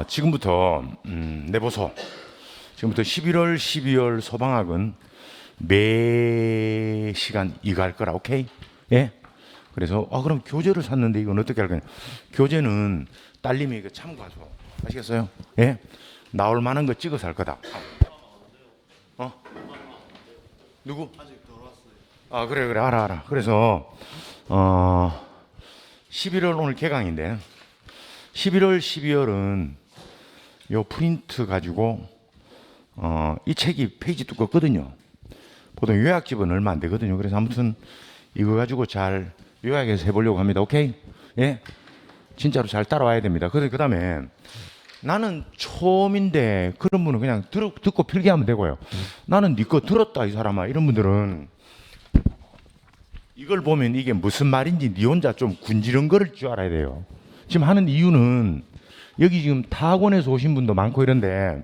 지금부터 내보소. 지금부터 11월, 12월 소방학은 매 시간 이거 할 거라. 오케이? 예? 그래서 그럼 교재를 샀는데 이건 어떻게 할 거냐? 교재는 딸님이 이거 참고하죠. 아시겠어요? 예? 나올 만한 거 찍어서 할 거다. 누구? 그래 알아. 그래서 11월 오늘 개강인데 11월, 12월은 요 프린트 가지고 이 책이 페이지 두껍거든요. 보통 요약집은 얼마 안 되거든요. 그래서 아무튼 이거 가지고 잘 요약해서 해보려고 합니다. 오케이? 예? 진짜로 잘 따라와야 됩니다. 그 다음에 나는 처음인데 그런 분은 그냥 듣고 필기하면 되고요. 나는 네 거 들었다 이 사람아 이런 분들은 이걸 보면 이게 무슨 말인지 네 혼자 좀 군지렁거릴 줄 알아야 돼요. 지금 하는 이유는 여기 지금 타학원에서 오신 분도 많고 이런데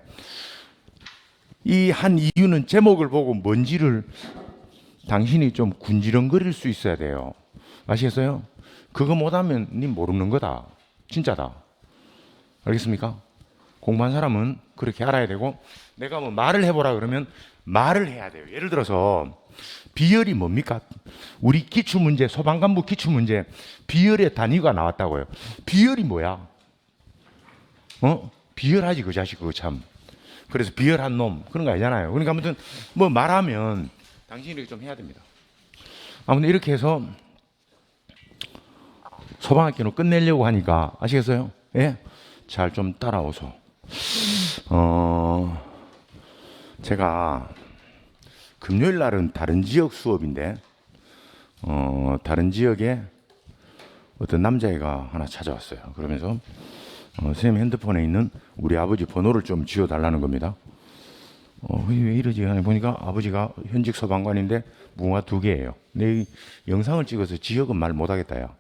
이 한 이유는 제목을 보고 뭔지를 당신이 좀 군지렁거릴 수 있어야 돼요. 아시겠어요? 그거 못하면 니 모르는 거다. 진짜다. 알겠습니까? 공부한 사람은 그렇게 알아야 되고 내가 뭐 말을 해보라 그러면 말을 해야 돼요. 예를 들어서 비열이 뭡니까? 우리 기출문제, 소방관부 기출문제 비열의 단위가 나왔다고요. 비열이 뭐야? 비열하지 그 자식 그거 참. 그래서 비열한 놈 그런 거 아니잖아요. 그러니까 아무튼 뭐 말하면 당신이 이렇게 좀 해야 됩니다. 아무튼 이렇게 해서 소방학교는 끝내려고 하니까 아시겠어요? 예? 잘 좀 따라오소. 제가 금요일 날은 다른 지역 수업인데 다른 지역에 어떤 남자애가 하나 찾아왔어요. 그러면서 선생님 핸드폰에 있는 우리 아버지 번호를 좀 지워달라는 겁니다. 왜 이러지? 하니 보니까 아버지가 현직 소방관인데 무궁화 2개예요. 내 영상을 찍어서 지역은 말 못하겠다 야.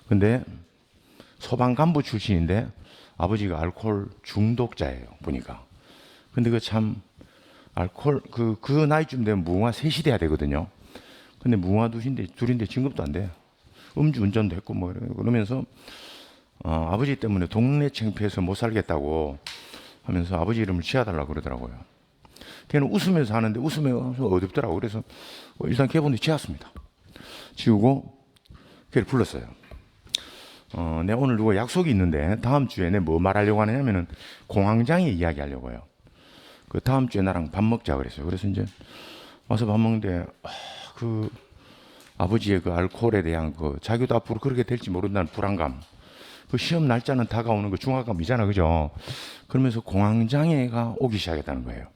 근데 소방간부 출신인데 아버지가 알코올 중독자예요. 보니까. 근데 그 참 알코올 그 나이쯤 되면 무궁화 3이 돼야 되거든요. 근데 무궁화 둘인데 진급도 안 돼. 음주운전도 했고 뭐 그러면서 아버지 때문에 동네 창피해서 못 살겠다고 하면서 아버지 이름을 지어달라고 그러더라고요. 걔는 웃으면서 하는데 웃으면서 어둡더라고. 그래서 일단 걔분이 지었습니다. 지우고 걔를 불렀어요. 내가 오늘 누가 약속이 있는데 다음 주에 내가 뭐 말하려고 하냐면은 공황장애 이야기하려고요. 그 다음 주에 나랑 밥 먹자 그랬어요. 그래서 이제 와서 밥 먹는데 그 아버지의 그 알코올에 대한 그 자기도 앞으로 그렇게 될지 모른다는 불안감. 그 시험 날짜는 다가오는 그 중압감이잖아, 그죠? 그러면서 공황장애가 오기 시작했다는 거예요.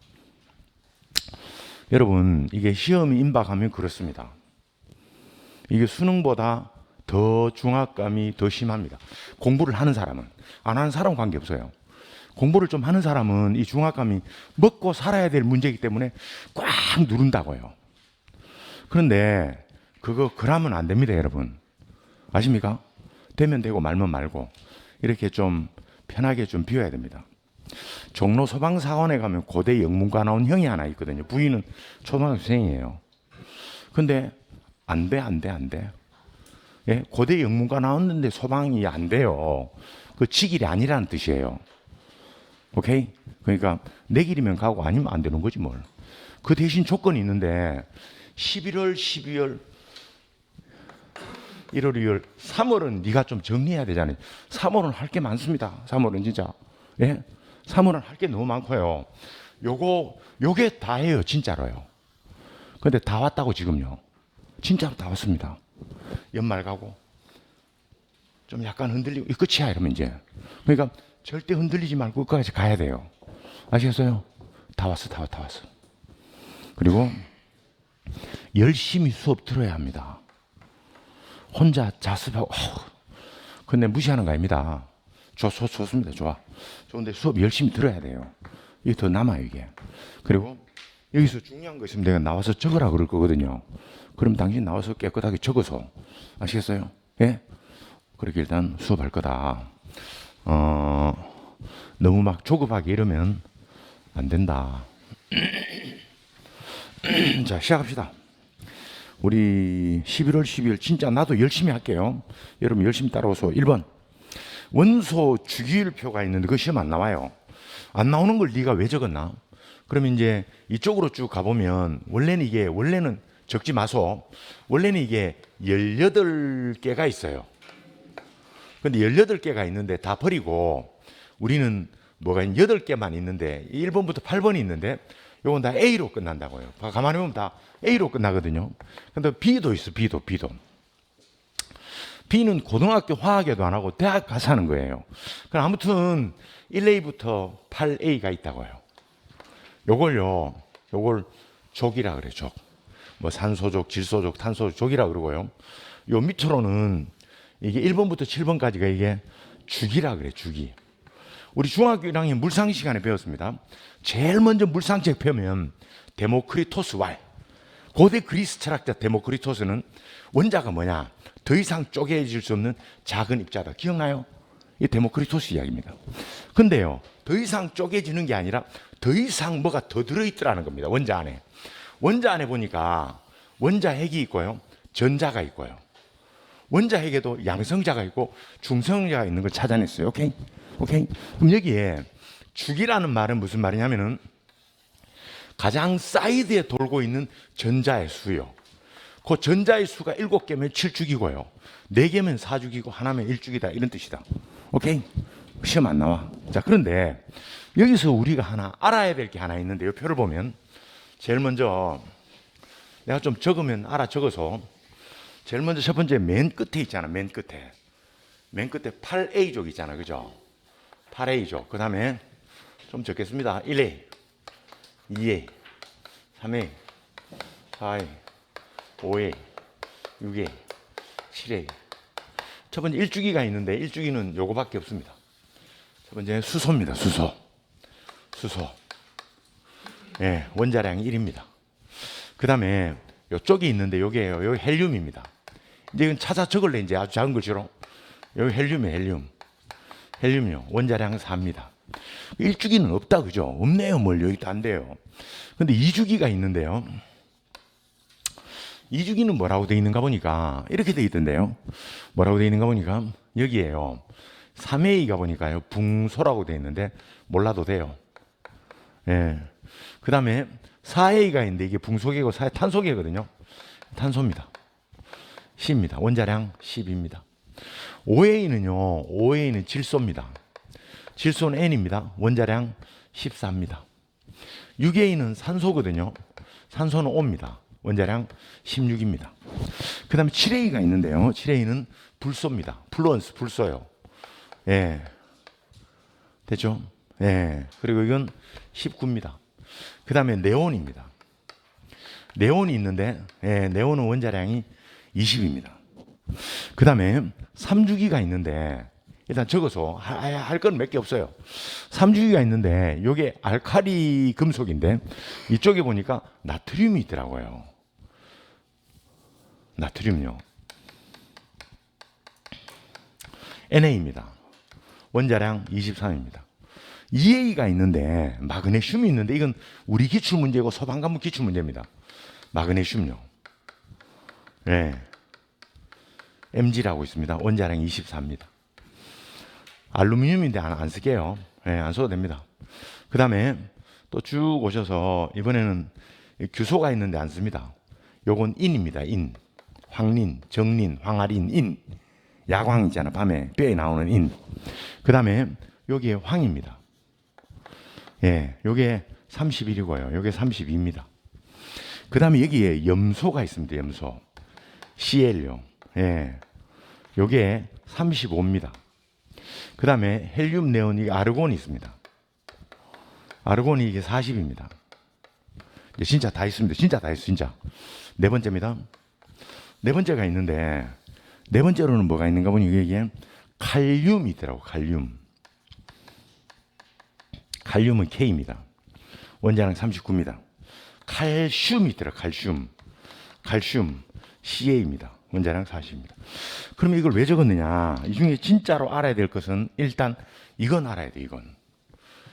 여러분, 이게 시험이 임박하면 그렇습니다. 이게 수능보다 더 중압감이 더 심합니다. 공부를 하는 사람은. 안 하는 사람은 관계없어요. 공부를 좀 하는 사람은 이 중압감이 먹고 살아야 될 문제이기 때문에 꽉 누른다고요. 그런데 그거 그러면 안 됩니다, 여러분. 아십니까? 되면 되고 말면 말고 이렇게 좀 편하게 좀 비워야 됩니다. 종로 소방사원에 가면 고대 영문과 나온 형이 하나 있거든요. 부인은 초등학생이에요. 근데 안 돼. 예? 고대 영문과 나왔는데 소방이 안 돼요. 그 직일이 아니라는 뜻이에요. 오케이? 그러니까 내 길이면 가고 아니면 안 되는 거지 뭘. 그 대신 조건이 있는데 11월, 12월, 1월, 2월, 3월은 네가 좀 정리해야 되잖아요. 3월은 할 게 많습니다. 3월은 진짜. 예? 3월은 할 게 너무 많고요. 요게 다예요. 진짜로요. 근데 다 왔다고 지금요. 진짜로 다 왔습니다. 연말 가고 좀 약간 흔들리고 이 끝이야 이러면 이제. 그러니까 절대 흔들리지 말고 끝까지 가야 돼요. 아시겠어요? 다 왔어. 그리고 열심히 수업 들어야 합니다. 혼자 자습하고 근데 무시하는 거 아닙니다. 좋습니다. 좋아. 좋은데 수업 열심히 들어야 돼요. 이게 더 남아요 이게. 그리고 여기서 중요한 거 있으면 내가 나와서 적으라 그럴 거거든요. 그럼 당신 나와서 깨끗하게 적어서 아시겠어요? 예? 그렇게 일단 수업할 거다. 너무 막 조급하게 이러면 안 된다. 자, 시작합시다. 우리 11월, 12월 진짜 나도 열심히 할게요. 여러분 열심히 따라오소. 1번. 원소 주기율표가 있는데 그 시험 안 나와요. 안 나오는 걸 네가 왜 적었나? 그러면 이제 이쪽으로 쭉 가보면 원래는 적지 마소. 원래는 이게 18개가 있어요. 근데 18개가 있는데 다 버리고 우리는 뭐가 8개만 있는데 1번부터 8번이 있는데 요건 다 A로 끝난다고요. 가만히 보면 다 A로 끝나거든요. 근데 B도 있어. B도. B는 고등학교 화학에도 안 하고 대학 가서 하는 거예요. 그럼 아무튼 1A부터 8A가 있다고요. 요걸 족이라 그래, 족. 뭐 산소족, 질소족, 탄소족, 족이라 그러고요. 요 밑으로는 이게 1번부터 7번까지가 이게 주기라 그래, 주기. 우리 중학교 1학년 물상 시간에 배웠습니다. 제일 먼저 물상책 펴면 데모크리토스 왈. 고대 그리스 철학자 데모크리토스는 원자가 뭐냐? 더 이상 쪼개질 수 없는 작은 입자다. 기억나요? 이 데모크리토스 이야기입니다. 근데요, 더 이상 쪼개지는 게 아니라 더 이상 뭐가 더 들어있더라는 겁니다. 원자 안에. 원자 안에 보니까 원자 핵이 있고요, 전자가 있고요. 원자 핵에도 양성자가 있고 중성자가 있는 걸 찾아냈어요. 오케이? 그럼 여기에 주기라는 말은 무슨 말이냐면은 가장 사이드에 돌고 있는 전자의 수요. 그 전자의 수가 7개면 7주기고요. 4개면 4주기고 하나면 1주기다. 이런 뜻이다. 오케이? 시험 안 나와. 자, 그런데 여기서 우리가 하나 알아야 될 게 하나 있는데 이 표를 보면 제일 먼저 내가 좀 적으면 적어서 제일 먼저 첫 번째 맨 끝에 있잖아. 맨 끝에 8A족 있잖아. 그죠? 8A족. 그 다음에 좀 적겠습니다. 1A, 2A, 3A, 4A, 5A, 6A, 7A. 첫 번째 1주기가 있는데 1주기는 요거밖에 없습니다. 첫 번째 수소입니다. 수소. 예, 원자량이 1입니다. 그 다음에 요쪽이 있는데 요게요. 여기 헬륨입니다. 이제 이건 찾아 적을래. 이제 아주 작은 글씨로. 여기 헬륨이에요. 헬륨이요. 원자량 4입니다. 1주기는 없다. 그죠? 없네요. 뭘 여기도 안 돼요. 근데 2주기가 있는데요. 2주기는 뭐라고 되어 있는가 보니까 이렇게 되어 있던데요. 뭐라고 되어 있는가 보니까 여기에요. 3A가 보니까요. 붕소라고 되어 있는데 몰라도 돼요. 예. 그 다음에 4A가 있는데 이게 붕소계고 탄소계거든요. 탄소입니다. 10입니다. 원자량 10입니다. 5A는 질소입니다. 질소는 N입니다. 원자량 14입니다. 6A는 산소거든요. 산소는 O입니다. 원자량 16입니다. 그 다음에 7A가 있는데요. 7A는 불소입니다. 플루언스, 불소요. 예. 됐죠? 예. 그리고 이건 19입니다. 그 다음에 네온입니다. 네온이 있는데, 예, 네온은 원자량이 20입니다. 그 다음에 3주기가 있는데, 일단 적어서 할 건 몇 개 없어요. 3주기가 있는데, 이게 알칼리 금속인데, 이쪽에 보니까 나트륨이 있더라고요. 나트륨요. NA입니다. 원자량 23입니다. 2A가 있는데 마그네슘이 있는데 이건 우리 기출 문제고 소방관문 기출 문제입니다. 마그네슘요. 네. Mg라고 있습니다. 원자량 24입니다. 알루미늄인데 안 쓸게요. 네, 안 써도 됩니다. 그 다음에 또 쭉 오셔서 이번에는 규소가 있는데 안 씁니다. 요건 인입니다. 인. 황린, 정린, 황아린, 인. 야광 있잖아. 밤에 뼈에 나오는 인. 그 다음에 여기에 황입니다. 예, 요게 31이고요. 요게 32입니다. 그 다음에 여기에 염소가 있습니다. 염소. CL요. 예. 요게 35입니다. 그 다음에 헬륨, 네온, 이게 아르곤이 있습니다. 아르곤이 이게 40입니다. 이제 진짜 다 있습니다. 진짜 다 있어, 진짜. 네 번째입니다. 네 번째가 있는데, 네 번째로는 뭐가 있는가 보니 이게 칼륨이 있더라고, 칼륨. 칼륨은 K입니다. 원자량 39입니다. 칼슘이 있더라, 칼슘. 칼슘 CA입니다. 원자량 40입니다. 그럼 이걸 왜 적었느냐? 이 중에 진짜로 알아야 될 것은 일단 이건 알아야 돼, 이건.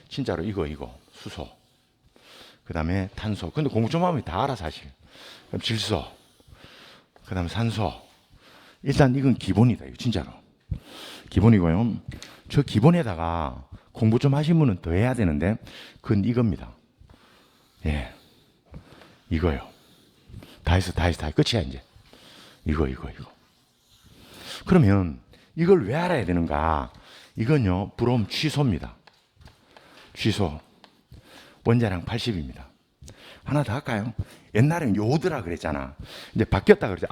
진짜로 이거. 수소. 그 다음에 탄소. 근데 공부 좀 하면 다 알아, 사실. 그럼 질소. 그 다음에 산소. 일단 이건 기본이다, 이거 진짜로. 기본이고요. 저 기본에다가 공부 좀 하신 분은 더 해야 되는데 그건 이겁니다. 예, 이거요. 다 했어. 끝이야 이제. 이거. 그러면 이걸 왜 알아야 되는가? 이건요, 부러움 취소입니다. 취소. 원자량 80입니다. 하나 더 할까요? 옛날엔 요드라 그랬잖아. 이제 바뀌었다 그러죠.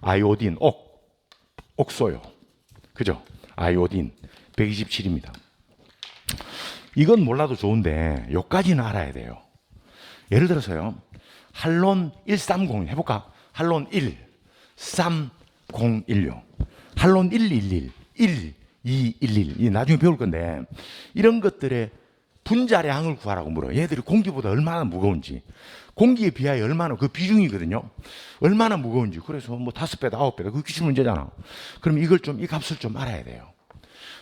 아이오딘, 옥소요. 그죠? 아이오딘 127입니다. 이건 몰라도 좋은데 요까지는 알아야 돼요. 예를 들어서요, 할론 130 해볼까? 할론 1 3016, 할론 111 1211, 이 나중에 배울 건데, 이런 것들의 분자량을 구하라고 물어요. 얘들이 공기보다 얼마나 무거운지, 공기에 비하여 얼마나, 그 비중이거든요. 얼마나 무거운지. 그래서 뭐 5배다 9배다, 그 기출 문제잖아. 그럼 이 값을 좀 알아야 돼요.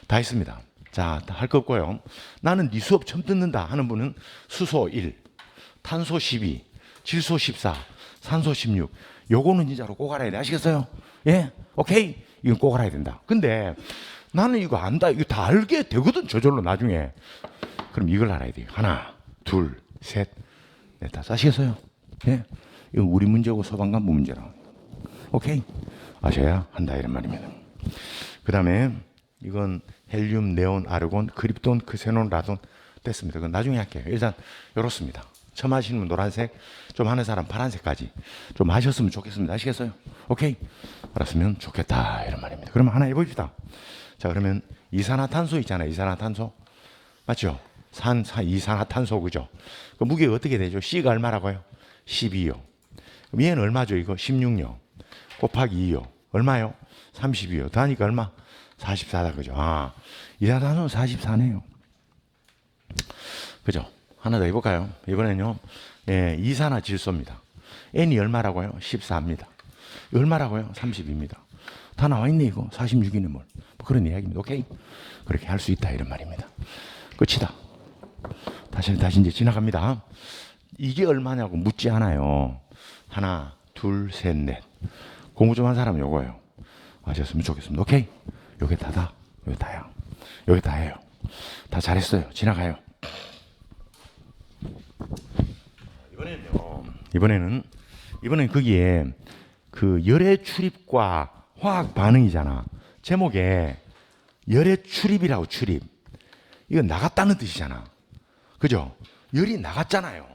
다 했습니다. 자, 할 거 없고요. 나는 네 수업 처음 듣는다 하는 분은 수소 1, 탄소 12, 질소 14, 산소 16. 요거는 진짜로 꼭 알아야 돼. 아시겠어요? 예? 오케이? 이건 꼭 알아야 된다. 근데 나는 이거 안다. 이거 다 알게 되거든, 저절로 나중에. 그럼 이걸 알아야 돼요. 하나, 둘, 셋, 넷, 다섯. 아시겠어요? 예? 이거 우리 문제고 소방관부 문제라. 오케이? 아셔야 한다, 이런 말입니다. 그 다음에 이건 헬륨, 네온, 아르곤, 크립톤, 크세논, 라돈. 됐습니다. 그건 나중에 할게요. 일단 이렇습니다. 처음 하시는 분 노란색, 좀 하는 사람 파란색까지 좀 하셨으면 좋겠습니다. 아시겠어요? 오케이? 알았으면 좋겠다, 이런 말입니다. 그러면 하나 해봅시다. 자, 그러면 이산화탄소 있잖아요. 이산화탄소. 맞죠? 이산화탄소, 그죠? 그 무게가 어떻게 되죠? C가 얼마라고요? 12요. 그럼 얘는 얼마죠? 이거 16요. 곱하기 2요. 얼마요? 32요. 더하니까 얼마? 44다, 그죠? 이산화탄소는 44네요. 그죠? 하나 더 해볼까요? 이번에는요, 이산화질소입니다. N이 얼마라고요? 14입니다. 얼마라고요? 30입니다. 다 나와 있네, 이거. 46이네, 뭘. 뭐 그런 이야기입니다. 오케이? 그렇게 할 수 있다, 이런 말입니다. 끝이다. 다시 이제 지나갑니다. 이게 얼마냐고 묻지 않아요. 하나, 둘, 셋, 넷. 공부 좀 한 사람은 요거예요. 아셨으면 좋겠습니다. 오케이? 요게 다다. 요게 다야. 요게 다예요. 다 잘했어요. 지나가요. 이번에는 거기에 그 열의 출입과 화학 반응이잖아. 제목에 열의 출입이라고, 출입. 이거 나갔다는 뜻이잖아. 그죠? 열이 나갔잖아요.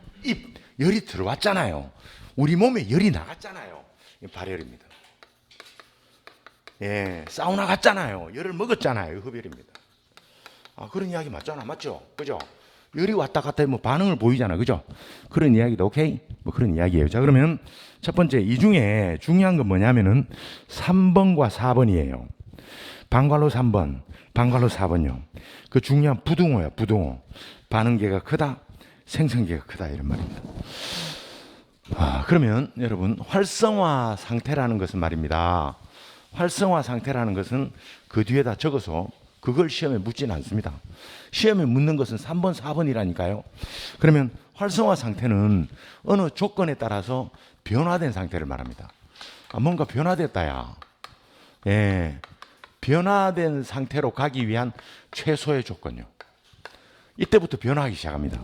열이 들어왔잖아요. 우리 몸에 열이 나갔잖아요. 발열입니다. 예, 사우나 갔잖아요. 열을 먹었잖아요. 흡열입니다. 그런 이야기 맞잖아. 맞죠? 그죠? 열이 왔다 갔다 뭐 반응을 보이잖아. 그죠? 그런 이야기도 오케이? 뭐 그런 이야기예요. 자, 그러면 첫 번째, 이 중에 중요한 건 뭐냐면은 3번과 4번이에요. 방괄호 3번, 방괄호 4번요. 그 중요한 부등호야, 부등호. 반응계가 크다, 생성계가 크다, 이런 말입니다. 그러면 여러분, 활성화 상태라는 것은 말입니다. 활성화 상태라는 것은 그 뒤에다 적어서 그걸 시험에 묻지는 않습니다. 시험에 묻는 것은 3번, 4번이라니까요. 그러면 활성화 상태는 어느 조건에 따라서 변화된 상태를 말합니다. 뭔가 변화됐다야. 예, 변화된 상태로 가기 위한 최소의 조건요. 이때부터 변화하기 시작합니다.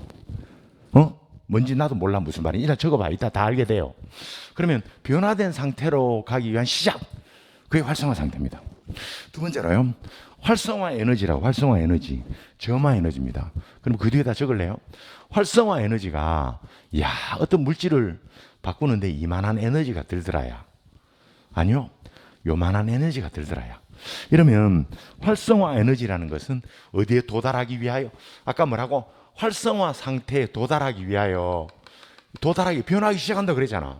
뭔지 나도 몰라 무슨 말인지. 일단 적어봐. 이따 다 알게 돼요. 그러면 변화된 상태로 가기 위한 시작. 그게 활성화 상태입니다. 두 번째로요, 활성화 에너지라고. 활성화 에너지, 점화 에너지입니다. 그럼 그 뒤에다 적을래요? 활성화 에너지가, 어떤 물질을 바꾸는데 이만한 에너지가 들더라야. 아니요, 요만한 에너지가 들더라야. 이러면 활성화 에너지라는 것은 어디에 도달하기 위하여? 아까 뭐라고? 활성화 상태에 도달하기 위하여, 변하기 시작한다 그랬잖아.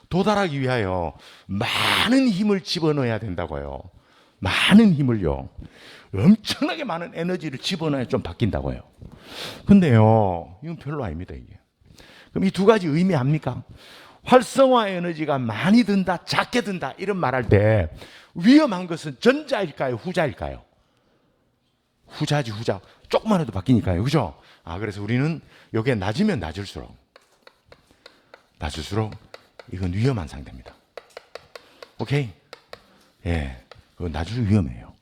도달하기 위하여 많은 힘을 집어넣어야 된다고요. 많은 힘을요. 엄청나게 많은 에너지를 집어넣어야 좀 바뀐다고요. 근데요, 이건 별로 아닙니다, 이게. 그럼 이 두 가지 의미합니까? 활성화 에너지가 많이 든다, 작게 든다, 이런 말할 때 위험한 것은 전자일까요, 후자일까요? 후자지, 후자. 조금만 해도 바뀌니까요. 그죠? 그래서 우리는 이게 낮으면 낮을수록 이건 위험한 상태입니다. 오케이? 예. 그건 낮을수록 위험해요.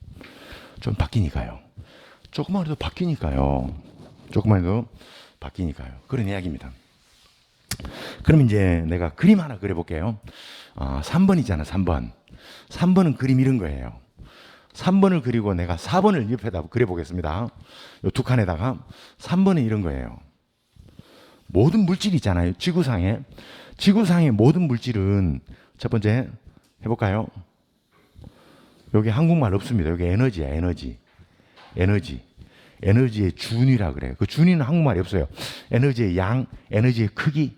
좀 바뀌니까요. 조금만 해도 바뀌니까요. 조금만 해도 바뀌니까요. 그런 이야기입니다. 그럼 이제 내가 그림 하나 그려볼게요. 3번이잖아, 3번. 3번은 그림 이런 거예요. 3번을 그리고 내가 4번을 옆에다 그려보겠습니다. 이 두 칸에다가 3번은 이런 거예요. 모든 물질이 있잖아요. 지구상의 모든 물질은 첫 번째 해볼까요? 여기 한국말 없습니다. 여기 에너지야, 에너지. 에너지의 준위라 그래요. 그 준위는 한국말이 없어요. 에너지의 양, 에너지의 크기,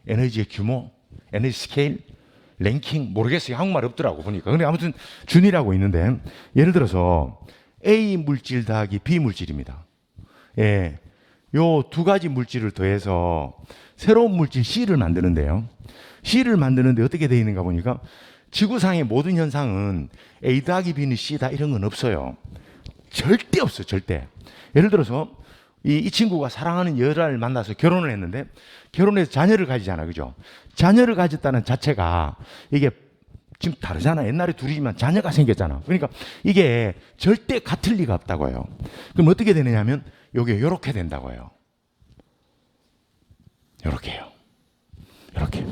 에너지의 규모, 에너지 스케일, 랭킹 모르겠어요. 한국말이 없더라고 보니까. 근데 아무튼 준위라고 있는데 예를 들어서 A 물질 더하기 B 물질입니다. 예, 요 두 가지 물질을 더해서 새로운 물질 C를 만드는데요. C를 만드는데 어떻게 되어 있는가 보니까 지구상의 모든 현상은 A 더하기 B는 C다 이런 건 없어요. 절대 없어요. 절대. 예를 들어서 이 친구가 사랑하는 여자를 만나서 결혼을 했는데 결혼해서 자녀를 가지잖아. 그죠? 자녀를 가졌다는 자체가 이게 지금 다르잖아. 옛날에 둘이지만 자녀가 생겼잖아. 그러니까 이게 절대 같을 리가 없다고요. 그럼 어떻게 되느냐 하면 이게 이렇게 된다고요. 이렇게요. 이렇게.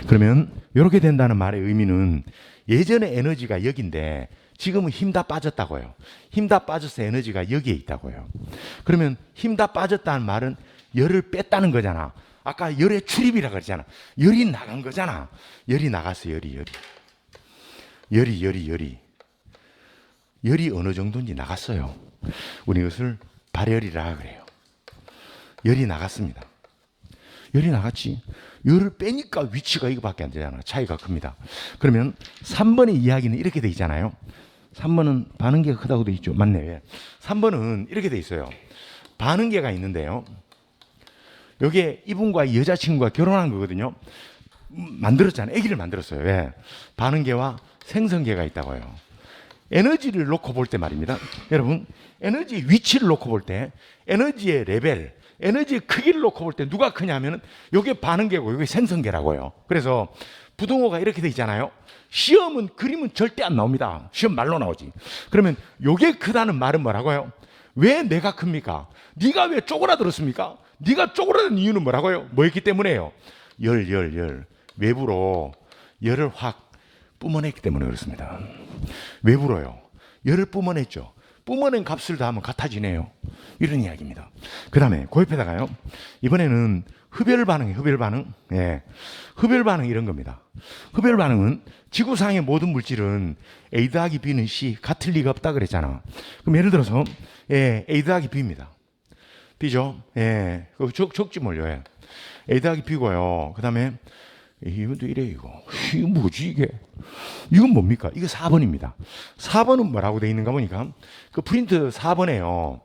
그러면 이렇게 된다는 말의 의미는 예전에 에너지가 여기인데 지금은 힘 다 빠졌다고요. 힘 다 빠져서 에너지가 여기에 있다고요. 그러면 힘 다 빠졌다는 말은 열을 뺐다는 거잖아. 아까 열의 출입이라 그러잖아. 열이 나간 거잖아. 열이 나갔어. 열이 어느 정도인지 나갔어요. 우리 이것을 발열이라 그래요. 열이 나갔습니다. 열이 나갔지. 열을 빼니까 위치가 이거밖에 안 되잖아. 차이가 큽니다. 그러면 3번의 이야기는 이렇게 돼 있잖아요. 3번은 반응계가 크다고 돼 있죠. 맞네. 왜? 3번은 이렇게 돼 있어요. 반응계가 있는데요. 여기에 이분과 여자친구가 결혼한 거거든요. 만들었잖아요. 아기를 만들었어요. 왜? 반응계와 생성계가 있다고요. 에너지를 놓고 볼 때 말입니다. 여러분, 에너지 위치를 놓고 볼 때, 에너지의 레벨, 에너지의 크기를 놓고 볼 때 누가 크냐면은 이게 반응계고 이게 생성계라고요. 그래서 부등호가 이렇게 돼 있잖아요. 시험은 그림은 절대 안 나옵니다. 시험 말로 나오지. 그러면 이게 크다는 말은 뭐라고요? 왜 내가 큽니까? 네가 왜 쪼그라들었습니까? 네가 쪼그라든 이유는 뭐라고요? 뭐였기 때문에요? 열. 외부로 열을 확 뿜어냈기 때문에 그렇습니다. 외부로요. 열을 뿜어냈죠. 뿜어낸 값을 더하면 같아지네요. 이런 이야기입니다. 그 다음에 그 옆에다가요. 이번에는 흡열 반응이에요. 흡열 반응. 예. 흡열 반응 이런 겁니다. 흡열 반응은 지구상의 모든 물질은 A 더하기 B는 C 같을 리가 없다 그랬잖아. 그럼 예를 들어서 A 더하기 B입니다. B죠? 예. 적지 뭘요? 예. A 더하기 B고요. 그 다음에 이것도 이래 이거 뭐지 이게? 이건 뭡니까? 이거 4번입니다. 4번은 뭐라고 돼 있는가 보니까 그 프린트 4번에요.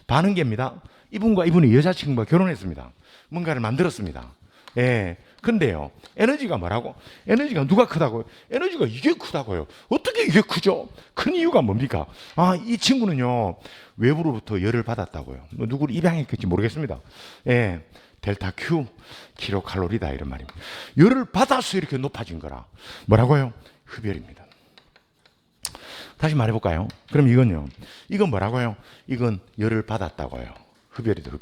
반응계입니다. 이분과 이분이 여자친구가 결혼했습니다. 뭔가를 만들었습니다. 예. 근데요. 에너지가 뭐라고? 에너지가 누가 크다고요? 에너지가 이게 크다고요. 어떻게 이게 크죠? 큰 이유가 뭡니까? 이 친구는요. 외부로부터 열을 받았다고요. 뭐 누구를 입양했겠지 모르겠습니다. 예. 델타 Q 킬로칼로리다 이런 말입니다. 열을 받아서 이렇게 높아진 거라. 뭐라고요? 흡열입니다. 다시 말해볼까요? 그럼 이건요. 이건 뭐라고요? 이건 열을 받았다고요. 흡열이다,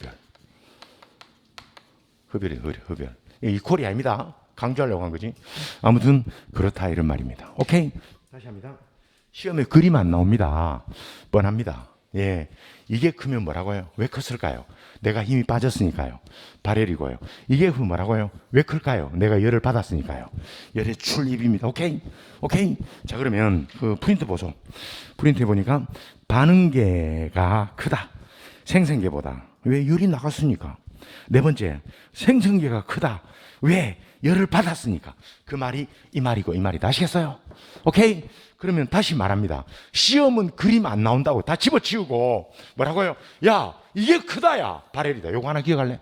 흡열. 이퀄이 아닙니다. 강조하려고 한 거지. 아무튼 그렇다 이런 말입니다. 오케이? 다시 합니다. 시험에 그림 안 나옵니다. 뻔합니다. 예, 이게 크면 뭐라고요? 왜 컸을까요? 내가 힘이 빠졌으니까요. 발열이고요. 이게 뭐라고요? 왜 클까요? 내가 열을 받았으니까요. 열의 출입입니다. 오케이? 자, 그러면 그 프린트 보소. 프린트 해보니까 반응계가 크다. 생성계보다. 왜? 열이 나갔으니까. 네 번째, 생성계가 크다. 왜? 열을 받았으니까. 그 말이 이 말이고 이 말이다. 아시겠어요? 오케이? 그러면 다시 말합니다. 시험은 그림 안 나온다고 다 집어치우고 뭐라고요? 야, 이게 크다야. 발열이다. 요거 하나 기억할래?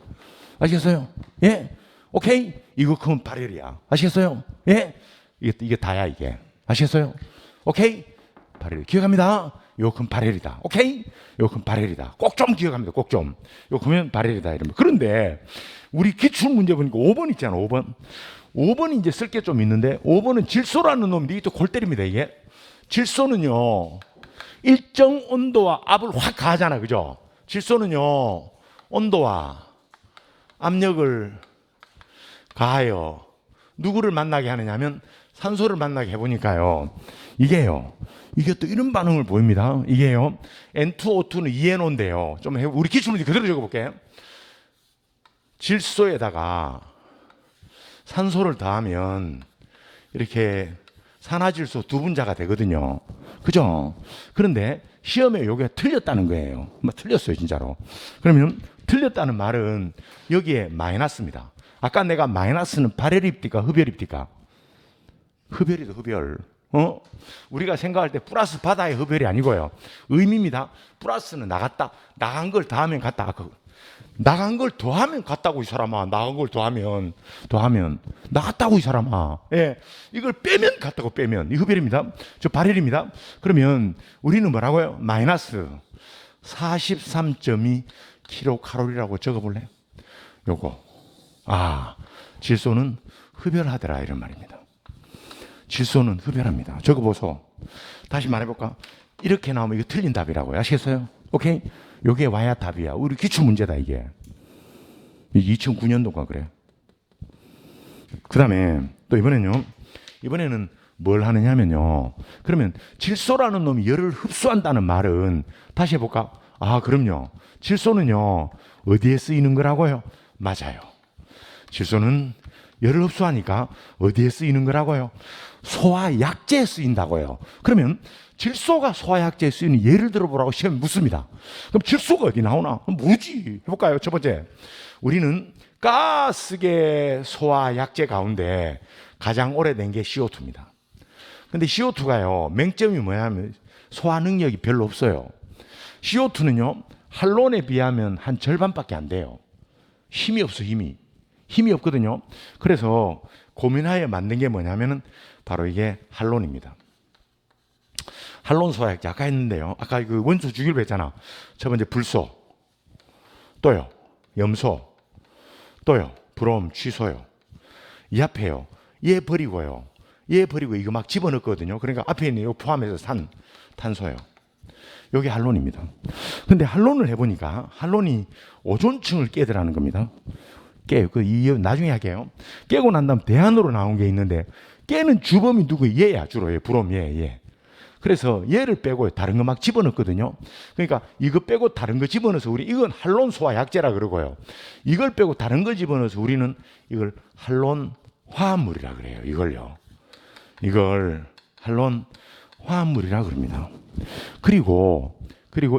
아시겠어요? 예? 오케이? 이거 크면 발열이야. 아시겠어요? 예? 이게 다야 이게. 아시겠어요? 오케이? 발열. 기억합니다. 요 큰 발열이다. 오케이? 요 큰 발열이다. 꼭 좀 기억합니다. 꼭 좀. 요 크면 발열이다. 이러면. 그런데 우리 기출 문제 보니까 5번 있잖아. 5번. 5번이 이제 쓸 게 좀 있는데 5번은 질소라는 놈인데 이게 또 골 때립니다. 이게. 질소는요. 일정 온도와 압을 확 가하잖아. 그죠? 질소는요, 온도와 압력을 가하여 누구를 만나게 하느냐 하면 산소를 만나게 해보니까요. 이게 또 이런 반응을 보입니다. 이게요. N2O2는 2NO인데요. 좀 우리 기출문제 그대로 적어볼게요. 질소에다가 산소를 더하면 이렇게 산화질소 두 분자가 되거든요. 그죠? 그런데 시험에 요게 틀렸다는 거예요. 틀렸어요, 진짜로. 그러면 틀렸다는 말은 여기에 마이너스입니다. 아까 내가 마이너스는 발열입니까? 흡열입니까? 흡열이죠, 흡열. 우리가 생각할 때 플러스 바다의 흡열이 아니고요. 의미입니다. 플러스는 나갔다. 나간 걸 더하면 같다. 나간 걸 더하면 같다고, 이 사람아. 나간 걸 더하면 나갔다고, 이 사람아. 예. 이걸 빼면 같다고, 빼면. 이 흡열입니다. 저 발열입니다. 그러면 우리는 뭐라고요? 마이너스 43.2 킬로칼로리라고 적어볼래요? 요거. 질소는 흡열하더라, 이런 말입니다. 질소는 흡열합니다. 적어보소. 다시 말해볼까? 이렇게 나오면 이거 틀린 답이라고요. 아시겠어요? 오케이? 요게 와야 답이야. 우리 기출문제다, 이게. 2009년도가 그래. 그 다음에 또 이번에는 뭘 하느냐면요. 그러면 질소라는 놈이 열을 흡수한다는 말은 다시 해볼까? 그럼요. 질소는요, 어디에 쓰이는 거라고요? 맞아요. 질소는 열을 흡수하니까 어디에 쓰이는 거라고요? 소화약제에 쓰인다고요. 그러면 질소가 소화약제에 쓰이는 예를 들어보라고 시험에 묻습니다. 그럼 질소가 어디 나오나? 모르지. 해볼까요? 첫 번째, 우리는 가스계 소화약제 가운데 가장 오래된 게 CO2입니다. 근데 CO2가요, 맹점이 뭐냐면 소화 능력이 별로 없어요. CO2는요, 할론에 비하면 한 절반밖에 안 돼요. 힘이 없어, 힘이 없거든요. 그래서 고민하여 만든 게 뭐냐면은 바로 이게 할론입니다. 할론 소화약제 아까 했는데요. 아까 그 원소 주기율 했잖아. 첫 번째 불소, 또요 염소, 또요 브롬, 취소요. 이 앞에요. 얘 버리고 이거 막 집어넣거든요. 그러니까 앞에 있는 이거 포함해서 탄소요. 여기 할론입니다. 근데 할론을 해보니까 할론이 오존층을 깨더라는 겁니다. 깨요. 나중에 할게요. 깨고 난 다음 대안으로 나온 게 있는데, 깨는 주범이 누구예요? 얘야, 주로. 얘, 브롬, 얘. 그래서 얘를 빼고 다른 거 막 집어넣거든요. 그러니까 이거 빼고 다른 거 집어넣어서 이건 할론 소화약제라 그러고요. 이걸 빼고 다른 걸 집어넣어서 우리는 이걸 할론 화합물이라 그래요. 이걸 할론 화합물이라 그럽니다. 그리고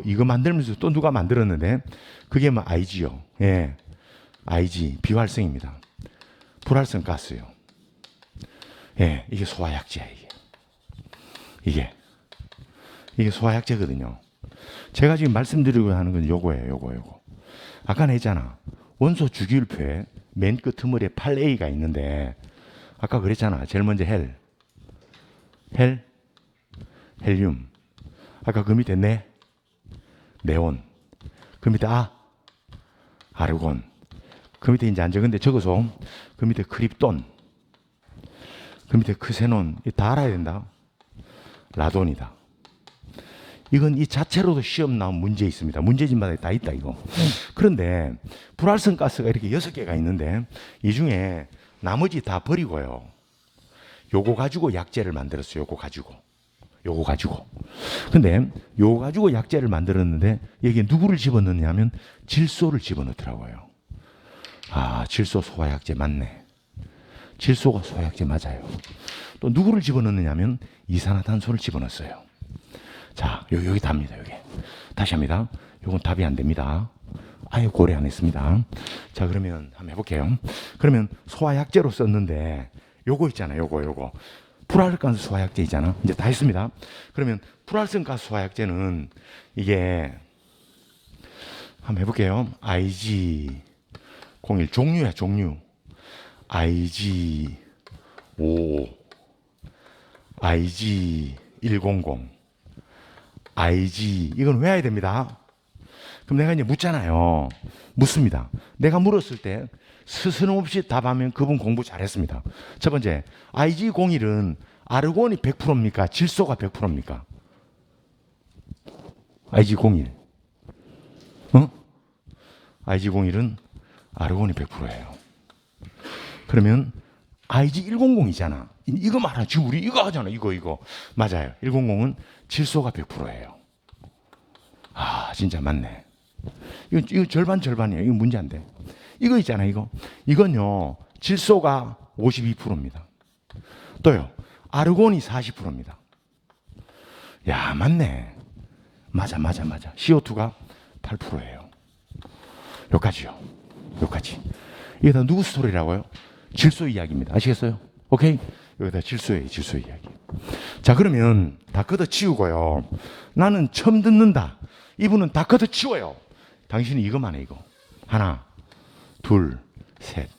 이거 만들면서 또 누가 만들었는데, 그게 뭐 IG요. 예. IG, 비활성입니다. 불활성 가스요. 예, 이게 소화약제야, 이게 소화약제거든요. 제가 지금 말씀드리고 하는 건 요거예요, 요거. 아까 했잖아. 원소 주기율표에 맨 끝머리에 8A가 있는데, 아까 그랬잖아. 제일 먼저 헬륨. 아까 그 밑에 네온. 그 밑에 아르곤. 그 밑에 이제 안 적은데 적어서 그 밑에 크립톤, 그 밑에 크세논, 다 알아야 된다. 라돈이다. 이건 이 자체로도 시험 나온 문제 있습니다. 문제집마다 다 있다, 이거. 그런데 불활성 가스가 이렇게 6개가 있는데, 이 중에 나머지 다 버리고요. 요거 가지고 약제를 만들었어요. 요거 가지고. 근데 요거 가지고 약제를 만들었는데, 여기에 누구를 집어넣느냐면 질소를 집어넣더라고요. 질소 소화약제 맞네. 질소가 소화약제 맞아요. 또 누구를 집어넣느냐면 이산화탄소를 집어넣었어요. 자, 여기 답니다. 여기. 다시 합니다. 요건 답이 안 됩니다. 아예 고려 안 했습니다. 자, 그러면 한번 해볼게요. 그러면 소화약제로 썼는데 요거 있잖아요. 요거. 불활성가스 소화약제 있잖아. 이제 다 했습니다. 그러면 불활성가스 소화약제는 이게 한번 해볼게요. IG01 종류야, 종류. IG55, IG100, IG 이건 외워야 됩니다. 그럼 내가 이제 묻습니다. 내가 물었을 때 스스럼없이 답하면 그분 공부 잘했습니다. 첫 번째, IG01은 아르곤이 100%입니까? 질소가 100%입니까? IG01. 어? IG01은 아르곤이 100%예요. 그러면 IG100이잖아. 이거 말하 지금 우리 이거 하잖아. 이거. 맞아요. 100은 질소가 100%예요. 아, 진짜 맞네. 이거 절반이에요. 이거 문제 안 돼. 이거 있잖아, 이거. 이건요, 질소가 52%입니다. 또요, 아르곤이 40%입니다. 야, 맞네. 맞아. CO2가 8%예요. 여기까지요. 여기까지. 이게 다 누구 스토리라고요? 질소 이야기입니다. 아시겠어요? 오케이? 여기다 질소 이야기. 자, 그러면 다 걷어치우고요. 나는 처음 듣는다. 이분은 다 걷어치워요. 당신이 이것만 해, 이거. 하나, 둘, 셋.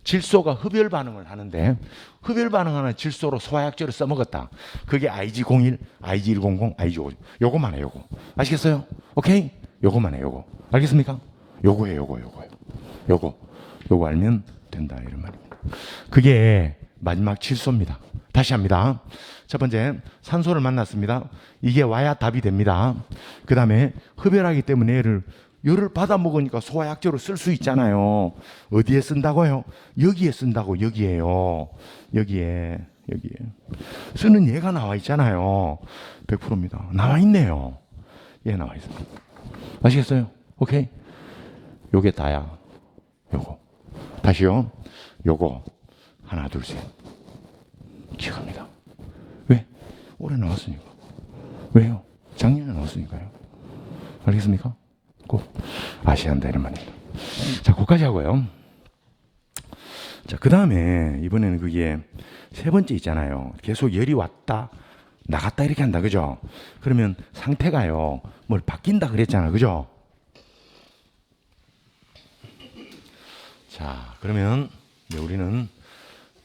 질소가 흡열 반응을 하는데 흡열 반응하는 질소로 소화약제를 써먹었다. 그게 IG01, IG100, IG50. 요거만 해, 요거. 아시겠어요? 오케이? 요거만 해, 요거. 알겠습니까? 요거예요. 요거 알면 된다, 이런 말입니다. 그게 마지막 질소입니다. 다시 합니다. 첫 번째, 산소를 만났습니다. 이게 와야 답이 됩니다. 그 다음에 흡열하기 때문에 열을 받아 먹으니까 소화약제로 쓸 수 있잖아요. 어디에 쓴다고요? 여기에 쓴다고. 여기에요. 여기에. 쓰는 얘가 나와 있잖아요. 100%입니다. 나와 있네요. 얘 나와 있습니다. 아시겠어요? 오케이? 요게 다야. 요거. 다시요. 요거. 하나, 둘, 셋. 기억합니다. 왜? 올해 나왔으니까. 왜요? 작년에 나왔으니까요. 알겠습니까? 꼭 아셔야 한다, 이런 말입니다. 자, 거기까지 하고요. 자, 그 다음에 이번에는 그게 세 번째 있잖아요. 계속 열이 왔다 나갔다 이렇게 한다, 그죠? 그러면 상태가요, 뭘 바뀐다 그랬잖아, 그죠? 자, 그러면 이제 우리는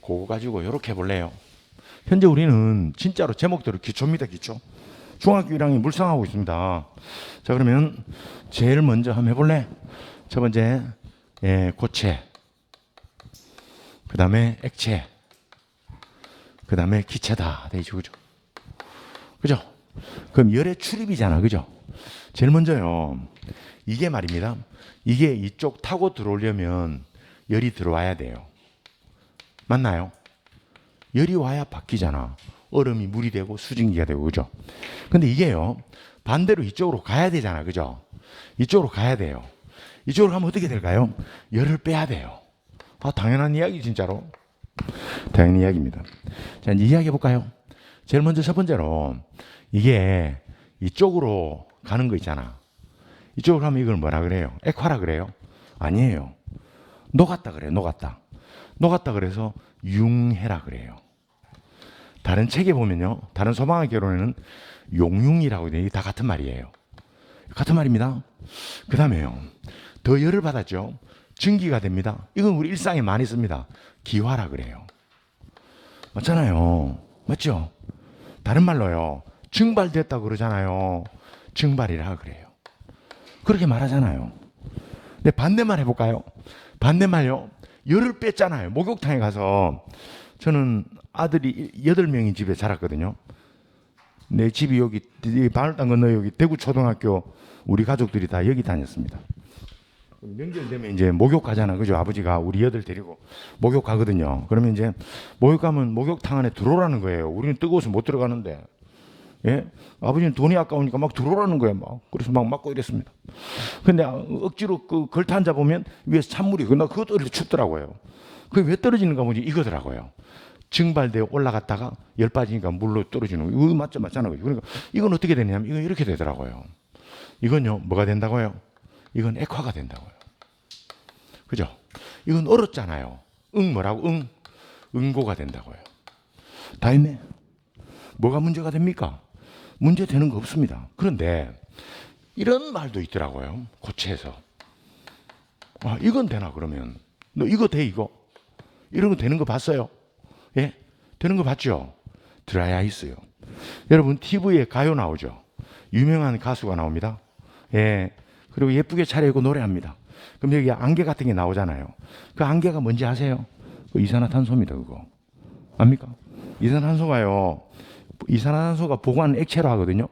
그거 가지고 이렇게 해볼래요. 현재 우리는 진짜로 제목대로 기초입니다, 기초. 중학교 1학년 물상하고 있습니다. 자, 그러면 제일 먼저 한번 해볼래? 첫 번째, 고체. 그 다음에 액체. 그 다음에 기체다. 되죠, 그죠? 그죠? 그럼 열의 출입이잖아, 그죠? 제일 먼저요, 이게 말입니다. 이게 이쪽 타고 들어오려면 열이 들어와야 돼요. 맞나요? 열이 와야 바뀌잖아. 얼음이 물이 되고 수증기가 되고, 그죠? 근데 이게요, 반대로 이쪽으로 가야 되잖아, 그죠? 이쪽으로 가야 돼요. 이쪽으로 가면 어떻게 될까요? 열을 빼야 돼요. 아, 당연한 이야기, 진짜로. 당연한 이야기입니다. 자, 이제 이야기 해볼까요? 제일 먼저 첫 번째로, 이게 이쪽으로 가는 거 있잖아. 이쪽으로 가면 이걸 뭐라 그래요? 액화라 그래요? 아니에요. 녹았다 그래요, 녹았다. 녹았다 그래서 융해라 그래요. 다른 책에 보면요, 다른 소방학 개론에는 용융이라고 되어, 다 같은 말이에요. 같은 말입니다. 그 다음에요, 더 열을 받았죠. 증기가 됩니다. 이건 우리 일상에 많이 씁니다. 기화라 그래요. 맞잖아요. 맞죠? 다른 말로요, 증발됐다고 그러잖아요. 증발이라 그래요. 그렇게 말하잖아요. 근데 반대말 해볼까요? 반대말요, 열을 뺐잖아요. 목욕탕에 가서, 저는 아들이 8명이 집에 자랐거든요. 내 집이 여기 바늘땅 건너 여기 대구 초등학교, 우리 가족들이 다 여기 다녔습니다. 명절 되면 이제 목욕 가잖아, 그죠? 아버지가 우리 여들 데리고 목욕 가거든요. 그러면 이제 목욕 가면 목욕탕 안에 들어오라는 거예요. 우리는 뜨거워서 못 들어가는데, 예? 아버지는 돈이 아까우니까 막 들어오라는 거예요. 막. 그래서 막 막고 이랬습니다. 근데 억지로 그 걸터 앉아 보면 위에서 찬물이, 나 그것도 이렇게 춥더라고요. 그게 왜 떨어지는가 보니 이거더라고요. 증발되어 올라갔다가 열 빠지니까 물로 떨어지는 거. 이거 맞잖아요. 그러니까 이건 어떻게 되냐면 이건 이렇게 되더라고요. 이건요, 뭐가 된다고요? 이건 액화가 된다고요. 그죠? 이건 얼었잖아요. 뭐라고? 응고가 된다고요. 다 했네. 뭐가 문제가 됩니까? 문제 되는 거 없습니다. 그런데 이런 말도 있더라고요. 고체에서. 아, 이건 되나 그러면? 너 이거 돼, 이거? 이런 거 되는 거 봤어요? 예? 되는 거 봤죠? 드라이아이스요. 여러분, TV에 가요 나오죠? 유명한 가수가 나옵니다. 예. 그리고 예쁘게 차려입고 노래합니다. 그럼 여기 안개 같은 게 나오잖아요. 그 안개가 뭔지 아세요? 그 이산화탄소입니다, 그거. 압니까? 이산화탄소가 보관 액체로 하거든요.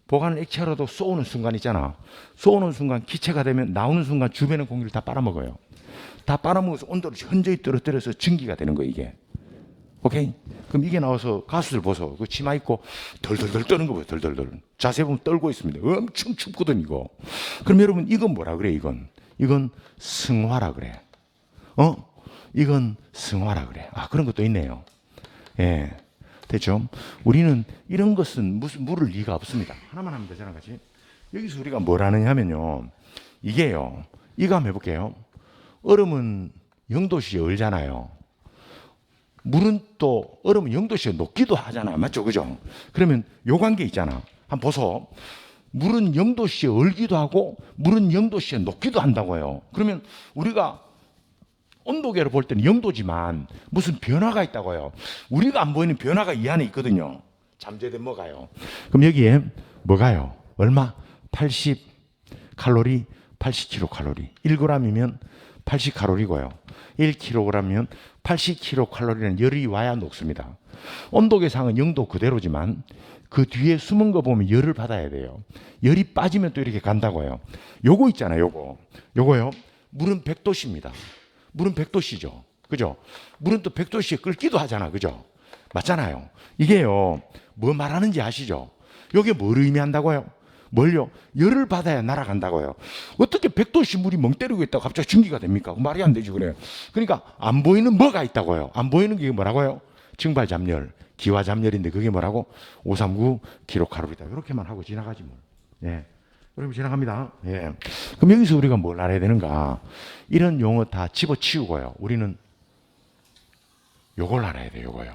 보관을 액체로도 쏘는 순간 있잖아. 쏘는 순간 기체가 되면 나오는 순간 주변의 공기를 다 빨아먹어요. 다 빨아먹어서 온도를 현저히 떨어뜨려서 증기가 되는 거예요, 이게. 오케이? 그럼 이게 나와서 가수들 보소. 그 치마 입고 덜덜덜 떠는 거 보세요, 덜덜덜. 자세히 보면 떨고 있습니다. 엄청 춥거든, 이거. 그럼 여러분, 이건 뭐라 그래, 이건? 이건 승화라 그래. 이건 승화라 그래. 아, 그런 것도 있네요. 예. 됐죠? 우리는 이런 것은 무슨 물을 리가 없습니다. 하나만 하면 되잖아, 같이. 여기서 우리가 뭘 하느냐 하면요. 이게요. 이거 한번 해볼게요. 얼음은 0도씨에 얼잖아요. 물은 또 얼음은 0도씨에 녹기도 하잖아. 맞죠? 그죠? 그러면 요 관계 있잖아. 한번 보소. 물은 0도씨에 얼기도 하고 물은 0도씨에 녹기도 한다고요. 그러면 우리가 온도계로 볼 때는 0도지만 무슨 변화가 있다고요. 우리가 안 보이는 변화가 이 안에 있거든요. 잠재된 뭐가요? 그럼 여기에 뭐가요? 얼마? 80 칼로리, 80kcal. 1g이면 80칼로리고요. 1kg이면 80kcal라는 열이 와야 녹습니다. 온도계상은 0도 그대로지만 그 뒤에 숨은 거 보면 열을 받아야 돼요. 열이 빠지면 또 이렇게 간다고요. 요거 있잖아요. 요거요. 물은 100도씨입니다. 물은 100도씨죠. 그죠? 물은 또 100도씨에 끓기도 하잖아. 그죠? 맞잖아요. 이게요. 뭐 말하는지 아시죠? 이게 뭘 의미한다고요? 뭘요? 열을 받아야 날아간다고요. 어떻게 100도씨 물이 멍 때리고 있다고 갑자기 증기가 됩니까? 말이 안 되지 그래요. 그러니까 안 보이는 뭐가 있다고요. 안 보이는 게 뭐라고요? 증발잡열, 기화잡열인데 그게 뭐라고? 539kcal이다. 이렇게만 하고 지나가지 뭐. 예. 그럼 지나갑니다. 예. 그럼 여기서 우리가 뭘 알아야 되는가? 이런 용어 다 집어치우고요. 우리는 요걸 알아야 돼요. 요거요.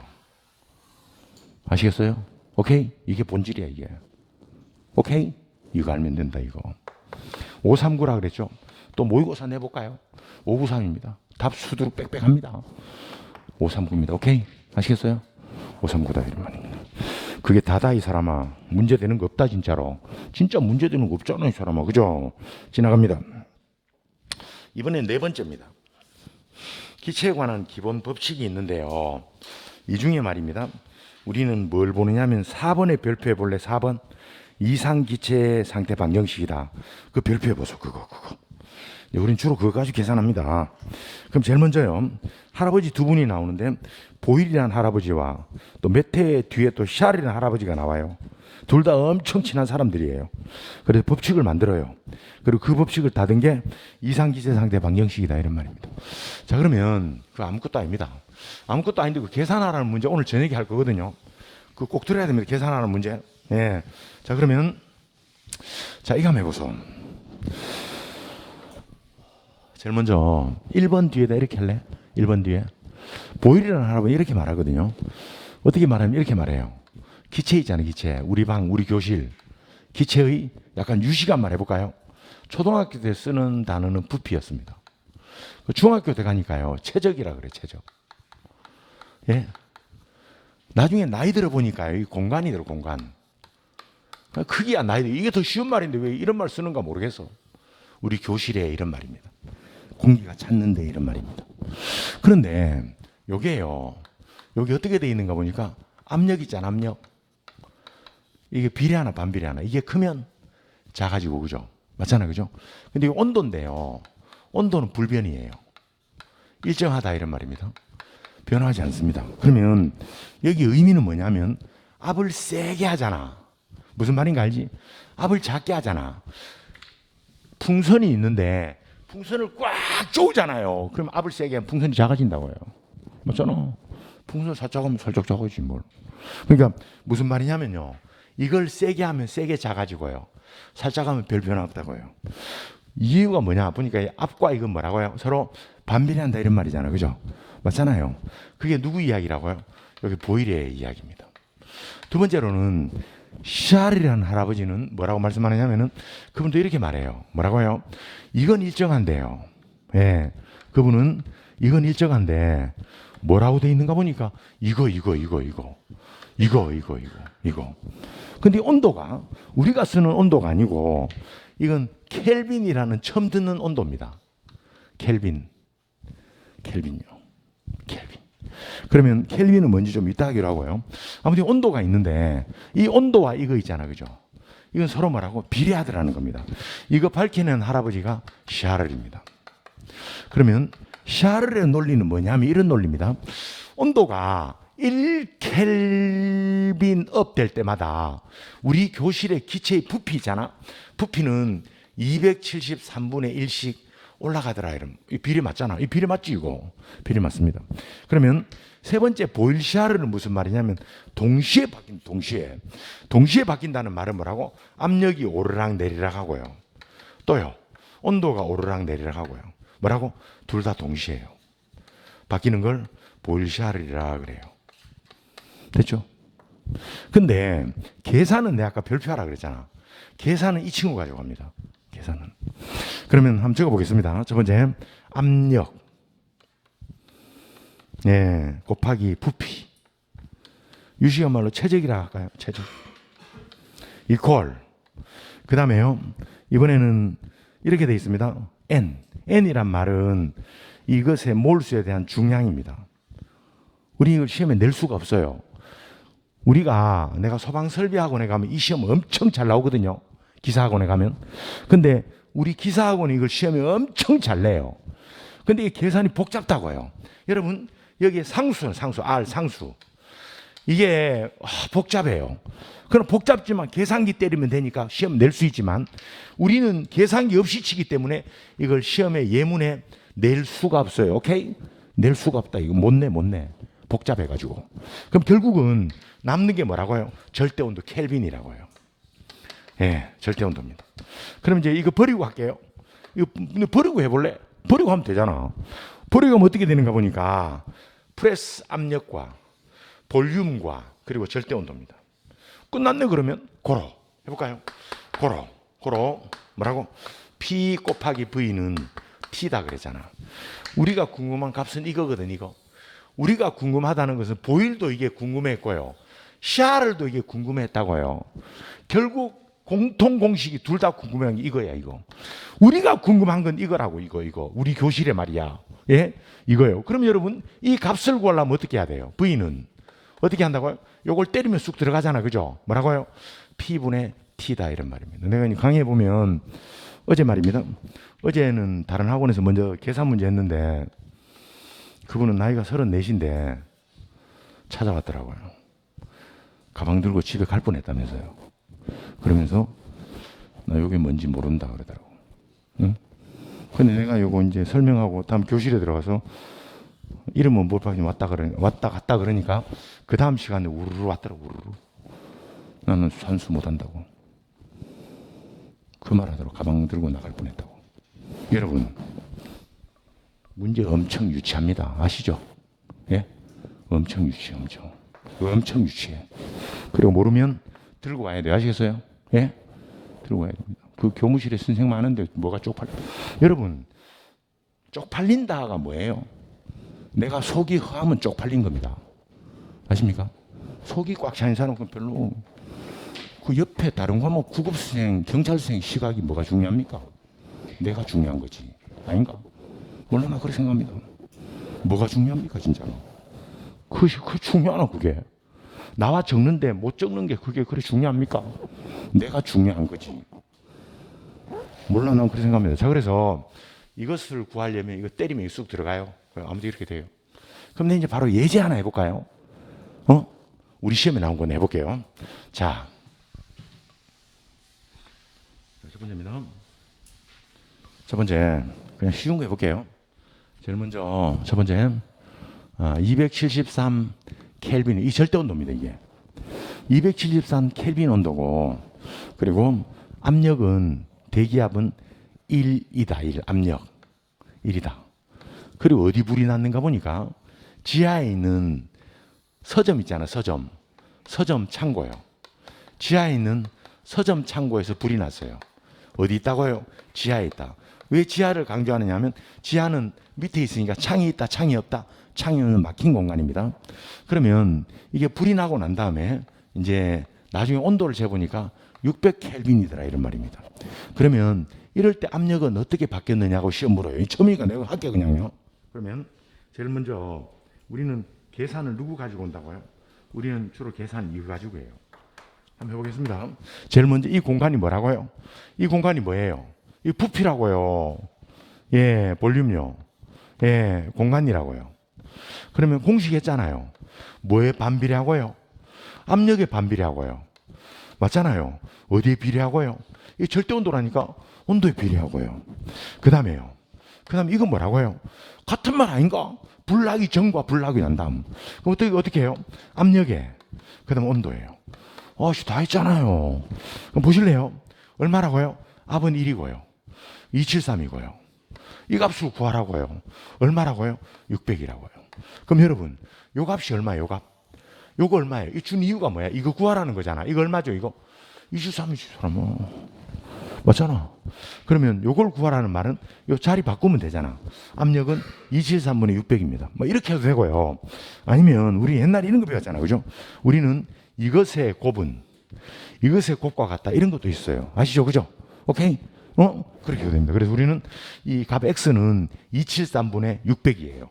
아시겠어요? 오케이? 이게 본질이야, 이게. 오케이? 이거 알면 된다, 이거. 539라 그랬죠? 또 모의고사 내볼까요? 593입니다. 답 수두룩 빽빽합니다. 539입니다. 오케이? 아시겠어요? 539다, 이런 말입니다. 그게 다다, 이 사람아. 문제되는 거 없다, 진짜로. 진짜 문제되는 거 없잖아, 이 사람아. 그죠? 지나갑니다. 이번엔 네 번째입니다. 기체에 관한 기본 법칙이 있는데요. 이 중에 말입니다. 우리는 뭘 보느냐 하면 4번에 별표해 볼래? 4번. 이상 기체 상태 방정식이다. 그 별표해 보소. 그거. 우린 주로 그거 가지고 계산합니다. 그럼 제일 먼저요. 할아버지 두 분이 나오는데 보일이라는 할아버지와 또 몇 해 뒤에 또 샬이라는 할아버지가 나와요. 둘 다 엄청 친한 사람들이에요. 그래서 법칙을 만들어요. 그리고 그 법칙을 다든 게 이상 기체 상태 방정식이다 이런 말입니다. 자, 그러면 그 아무것도 아닙니다. 아무것도 아닌데 그 계산하라는 문제 오늘 저녁에 할 거거든요. 그 꼭 들어야 됩니다. 계산하는 문제. 예. 자, 그러면 자, 이거 한번 해보소. 제일 먼저 1번 뒤에다 이렇게 할래? 1번 뒤에 보일이라는 할아버지 이렇게 말하거든요. 어떻게 말하면 이렇게 말해요. 기체 있잖아요. 기체. 우리 방, 우리 교실. 기체의 약간 유식한 말 해볼까요? 초등학교 때 쓰는 단어는 부피였습니다. 중학교 때 가니까요. 최적이라 그래. 최적. 예. 나중에 나이 들어 보니까요. 이 공간이 들어 공간. 크기야 나이 들어. 이게 더 쉬운 말인데 왜 이런 말 쓰는가 모르겠어. 우리 교실에 이런 말입니다. 공기가 찼는데 이런 말입니다. 그런데 요게요. 여기 어떻게 돼 있는가 보니까 압력 있잖아. 압력. 이게 비례하나 반비례하나. 이게 크면 작아지고 그죠? 맞잖아. 그죠? 근데 이 온도인데요. 온도는 불변이에요. 일정하다 이런 말입니다. 변하지 않습니다. 그러면 여기 의미는 뭐냐면 압을 세게 하잖아. 무슨 말인가 알지? 압을 작게 하잖아. 풍선이 있는데 풍선을 꽉 쪼잖아요. 그럼 압을 세게 하면 풍선이 작아진다고요. 맞잖아. 풍선 살짝 하면 살짝 작아지지 뭘. 그러니까 무슨 말이냐면요. 이걸 세게 하면 세게 작아지고요. 살짝 하면 별 변화 없다고요. 이유가 뭐냐 보니까 압과 이건 뭐라고요? 서로 반비례한다 이런 말이잖아요. 그죠? 맞잖아요. 그게 누구 이야기라고요? 여기 보일의 이야기입니다. 두 번째로는 샬이라는 할아버지는 뭐라고 말씀하느냐면은 그분도 이렇게 말해요. 뭐라고요? 이건 일정한데요. 예. 그분은 이건 일정한데 뭐라고 돼 있는가 보니까 이거. 근데 온도가 우리가 쓰는 온도가 아니고 이건 켈빈이라는 처음 듣는 온도입니다. 켈빈요. 켈빈. 그러면 켈빈은 뭔지 좀 이따 하기로 하고요. 아무튼 온도가 있는데 이 온도와 이거 있잖아. 그죠? 이건 서로 뭐라고? 비례하더라는 겁니다. 이거 밝혀낸 할아버지가 샤를입니다. 그러면 샤를의 논리는 뭐냐면 이런 논리입니다. 온도가 1켈빈 업 될 때마다 우리 교실의 기체의 부피잖아. 부피는 273분의 1씩 올라가더라. 이런 이 비례 맞잖아. 이 비례 맞지 이거? 비례 맞습니다. 그러면 세 번째 보일샤르는 무슨 말이냐면 동시에 바뀐다는 말은 뭐라고? 압력이 오르락 내리락 하고요. 또요. 온도가 오르락 내리락 하고요. 뭐라고? 둘 다 동시에요. 바뀌는 걸 보일샤르라 그래요. 됐죠? 근데 계산은 내가 아까 별표하라 그랬잖아. 계산은 이 친구 가지고 갑니다. 계산은. 그러면 한번 적어 보겠습니다. 첫 번째 압력 곱하기 부피. 유시한 말로 체적이라 할까요? 체적. 이퀄. 그 다음에요. 이번에는 이렇게 되어 있습니다. N. N이란 말은 이것의 몰수에 대한 중량입니다. 우리 이걸 시험에 낼 수가 없어요. 내가 소방설비학원에 가면 이 시험 엄청 잘 나오거든요. 기사학원에 가면. 근데 우리 기사학원이 이걸 시험에 엄청 잘 내요. 근데 이게 계산이 복잡다고요. 여러분, 여기에 상수는 R 상수. 이게 복잡해요. 그럼 복잡지만 계산기 때리면 되니까 시험 낼 수 있지만 우리는 계산기 없이 치기 때문에 이걸 시험에 예문에 낼 수가 없어요. 오케이? 낼 수가 없다. 이거 못 내. 복잡해가지고. 그럼 결국은 남는 게 뭐라고요? 절대온도 켈빈이라고요. 절대온도입니다. 그럼 이제 이거 버리고 할게요. 이거 버리고 해볼래? 버리고 하면 되잖아. 버리고 하면 어떻게 되는가 보니까 프레스 압력과 볼륨과 그리고 절대온도입니다. 끝났네 그러면 고로 해볼까요? 고로 뭐라고? P 곱하기 V는 T다 그랬잖아. 우리가 궁금한 값은 이거거든. 이거. 우리가 궁금하다는 것은 보일도 이게 궁금했고요. 샤를도 이게 궁금했다고요. 결국 공통 공식이 둘 다 궁금한 게 이거야. 이거. 우리가 궁금한 건 이거라고. 이거. 우리 교실에 말이야. 이거예요. 그럼 여러분 이 값을 구하려면 어떻게 해야 돼요? V는 어떻게 한다고요? 요걸 때리면 쑥 들어가잖아. 그죠? 뭐라고요? P분의 T다 이런 말입니다. 내가 강의해 보면 어제 말입니다. 어제는 다른 학원에서 먼저 계산 문제 했는데 그분은 나이가 34인데 찾아왔더라고요. 가방 들고 집에 갈 뻔했다면서요. 그러면서 나 여기 뭔지 모른다 그러더라고. 응? 근데 내가 요거 이제 설명하고 다음 교실에 들어가서 이름은 몰빵이 왔다 갔다 그러니까 그 다음 시간에 우르르 왔더라고. 우르르. 나는 산수 못한다고. 그 말하더라고. 가방 들고 나갈 뻔했다고. 여러분 문제 엄청 유치합니다. 아시죠? 엄청 유치해. 엄청 유치해. 그리고 모르면 들고 와야 돼요. 아시겠어요? 들고 와야 됩니다. 그 교무실에 선생 많은데 뭐가 쪽팔려? 여러분 쪽팔린다가 뭐예요? 내가 속이 허하면 쪽팔린 겁니다. 아십니까? 속이 꽉 차는 사람은 별로 그 옆에 다른 과목 구급생, 경찰생 시각이 뭐가 중요합니까? 내가 중요한 거지. 아닌가? 물론 나 그렇게 생각합니다. 뭐가 중요합니까 진짜로? 그 중요하나 그게? 나와 적는데 못 적는 게 그게 그래 중요합니까? 내가 중요한 거지. 물론 난 그렇게 생각합니다. 자, 그래서 이것을 구하려면 이거 때리면 쑥 들어가요. 아무튼 이렇게 돼요. 그럼 이제 바로 예제 하나 해볼까요? 우리 시험에 나온 거 해볼게요. 자, 첫 번째입니다. 첫 번째 그냥 쉬운 거 해볼게요. 제일 먼저 첫 번째 273 켈빈, 이 절대 온도입니다. 이게 273 켈빈 온도고, 그리고 압력은 대기압은 1이다. 1 압력 1이다. 그리고 어디 불이 났는가 보니까 지하에 있는 서점 있잖아. 서점 창고요. 지하에 있는 서점 창고에서 불이 났어요. 어디 있다고요? 지하에 있다. 왜 지하를 강조하느냐 하면 지하는 밑에 있으니까 창이 있다, 창이 없다. 창은 막힌 공간입니다. 그러면 이게 불이 나고 난 다음에 이제 나중에 온도를 재보니까 600켈빈이더라 이런 말입니다. 그러면 이럴 때 압력은 어떻게 바뀌었느냐고 시험 물어요. 처음이니까 내가 할게 그냥요. 그러면 제일 먼저 우리는 계산을 누구 가지고 온다고요? 우리는 주로 계산 이거 가지고 해요. 한번 해보겠습니다. 제일 먼저 이 공간이 뭐라고요? 이 공간이 뭐예요? 이 부피라고요. 예, 볼륨요. 예, 공간이라고요. 그러면 공식 했잖아요. 뭐에 반비례하고요? 압력에 반비례하고요. 맞잖아요. 어디에 비례하고요? 이 절대 온도라니까 온도에 비례하고요. 그 다음에요. 그 다음에 이건 뭐라고요? 같은 말 아닌가? 불나기 전과 불나기 난 다음. 그럼 어떻게 해요? 압력에. 그 다음 온도예요. 다 했잖아요. 그럼 보실래요? 얼마라고요? 압은 1이고요. 273이고요. 이 값을 구하라고요. 얼마라고요? 600이라고요. 그럼 여러분, 요 값이 얼마예요? 요 값? 요거 얼마예요? 이 준 이유가 뭐야? 이거 구하라는 거잖아. 이거 얼마죠? 이거? 23, 23. 맞잖아. 그러면 요걸 구하라는 말은 요 자리 바꾸면 되잖아. 압력은 273분의 600입니다. 뭐 이렇게 해도 되고요. 아니면 우리 옛날에 이런 거 배웠잖아. 그죠? 우리는 이것의 곱은 이것의 곱과 같다. 이런 것도 있어요. 아시죠? 그죠? 오케이? 그렇게 해도 됩니다. 그래서 우리는 이 값 x는 273분의 600이에요.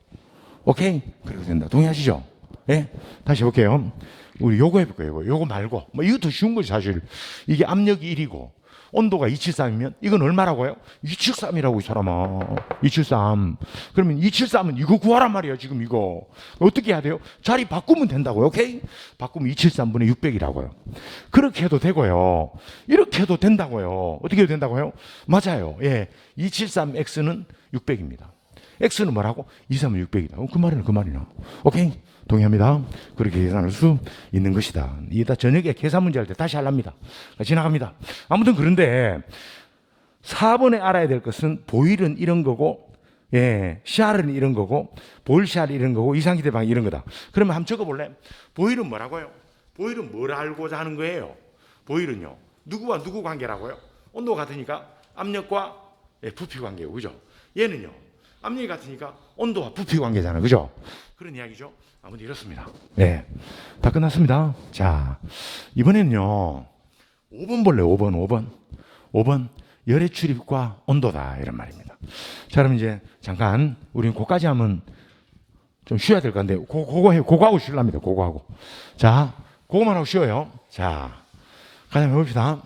오케이? 그렇게 된다. 동의하시죠? 예? 다시 해볼게요. 우리 요거 해볼게요. 요거 말고. 뭐 이거 더 쉬운 거지, 사실. 이게 압력이 1이고, 온도가 273이면, 이건 얼마라고요? 273이라고, 이 사람아. 273. 그러면 273은 이거 구하란 말이야, 지금 이거. 어떻게 해야 돼요? 자리 바꾸면 된다고요, 오케이? 바꾸면 273분의 600이라고요. 그렇게 해도 되고요. 이렇게 해도 된다고요. 어떻게 해도 된다고요? 맞아요. 예. 273x는 600입니다. x는 뭐라고? 237, 600이다. 그 말이나 그 말이나. 오케이? 동의합니다. 그렇게 계산할 수 있는 것이다. 이게 다 저녁에 계산 문제 할 때 다시 하랍니다. 지나갑니다. 아무튼 그런데 4번에 알아야 될 것은 보일은 이런 거고, 예, CR은 이런 거고, 보일 CR이 이런 거고, 이상기대방이 이런 거다. 그러면 한번 적어볼래? 보일은 뭐라고요? 보일은 뭘 알고자 하는 거예요? 보일은요. 누구와 누구 관계라고요? 온도가 같으니까 압력과 부피 관계고, 그죠? 얘는요. 압력이 같으니까 온도와 부피 관계잖아. 그죠? 그런 이야기죠. 아무튼 이렇습니다. 네. 다 끝났습니다. 자, 이번에는요. 5번 볼래요. 5번. 열의 출입과 온도다. 이런 말입니다. 자, 그럼 이제 잠깐 우리는 그거까지 하면 좀 쉬어야 될 건데 그거 해요. 그거 하고 쉬랍니다. 그거 하고. 자, 그거만 하고 쉬어요. 자, 가자 해봅시다.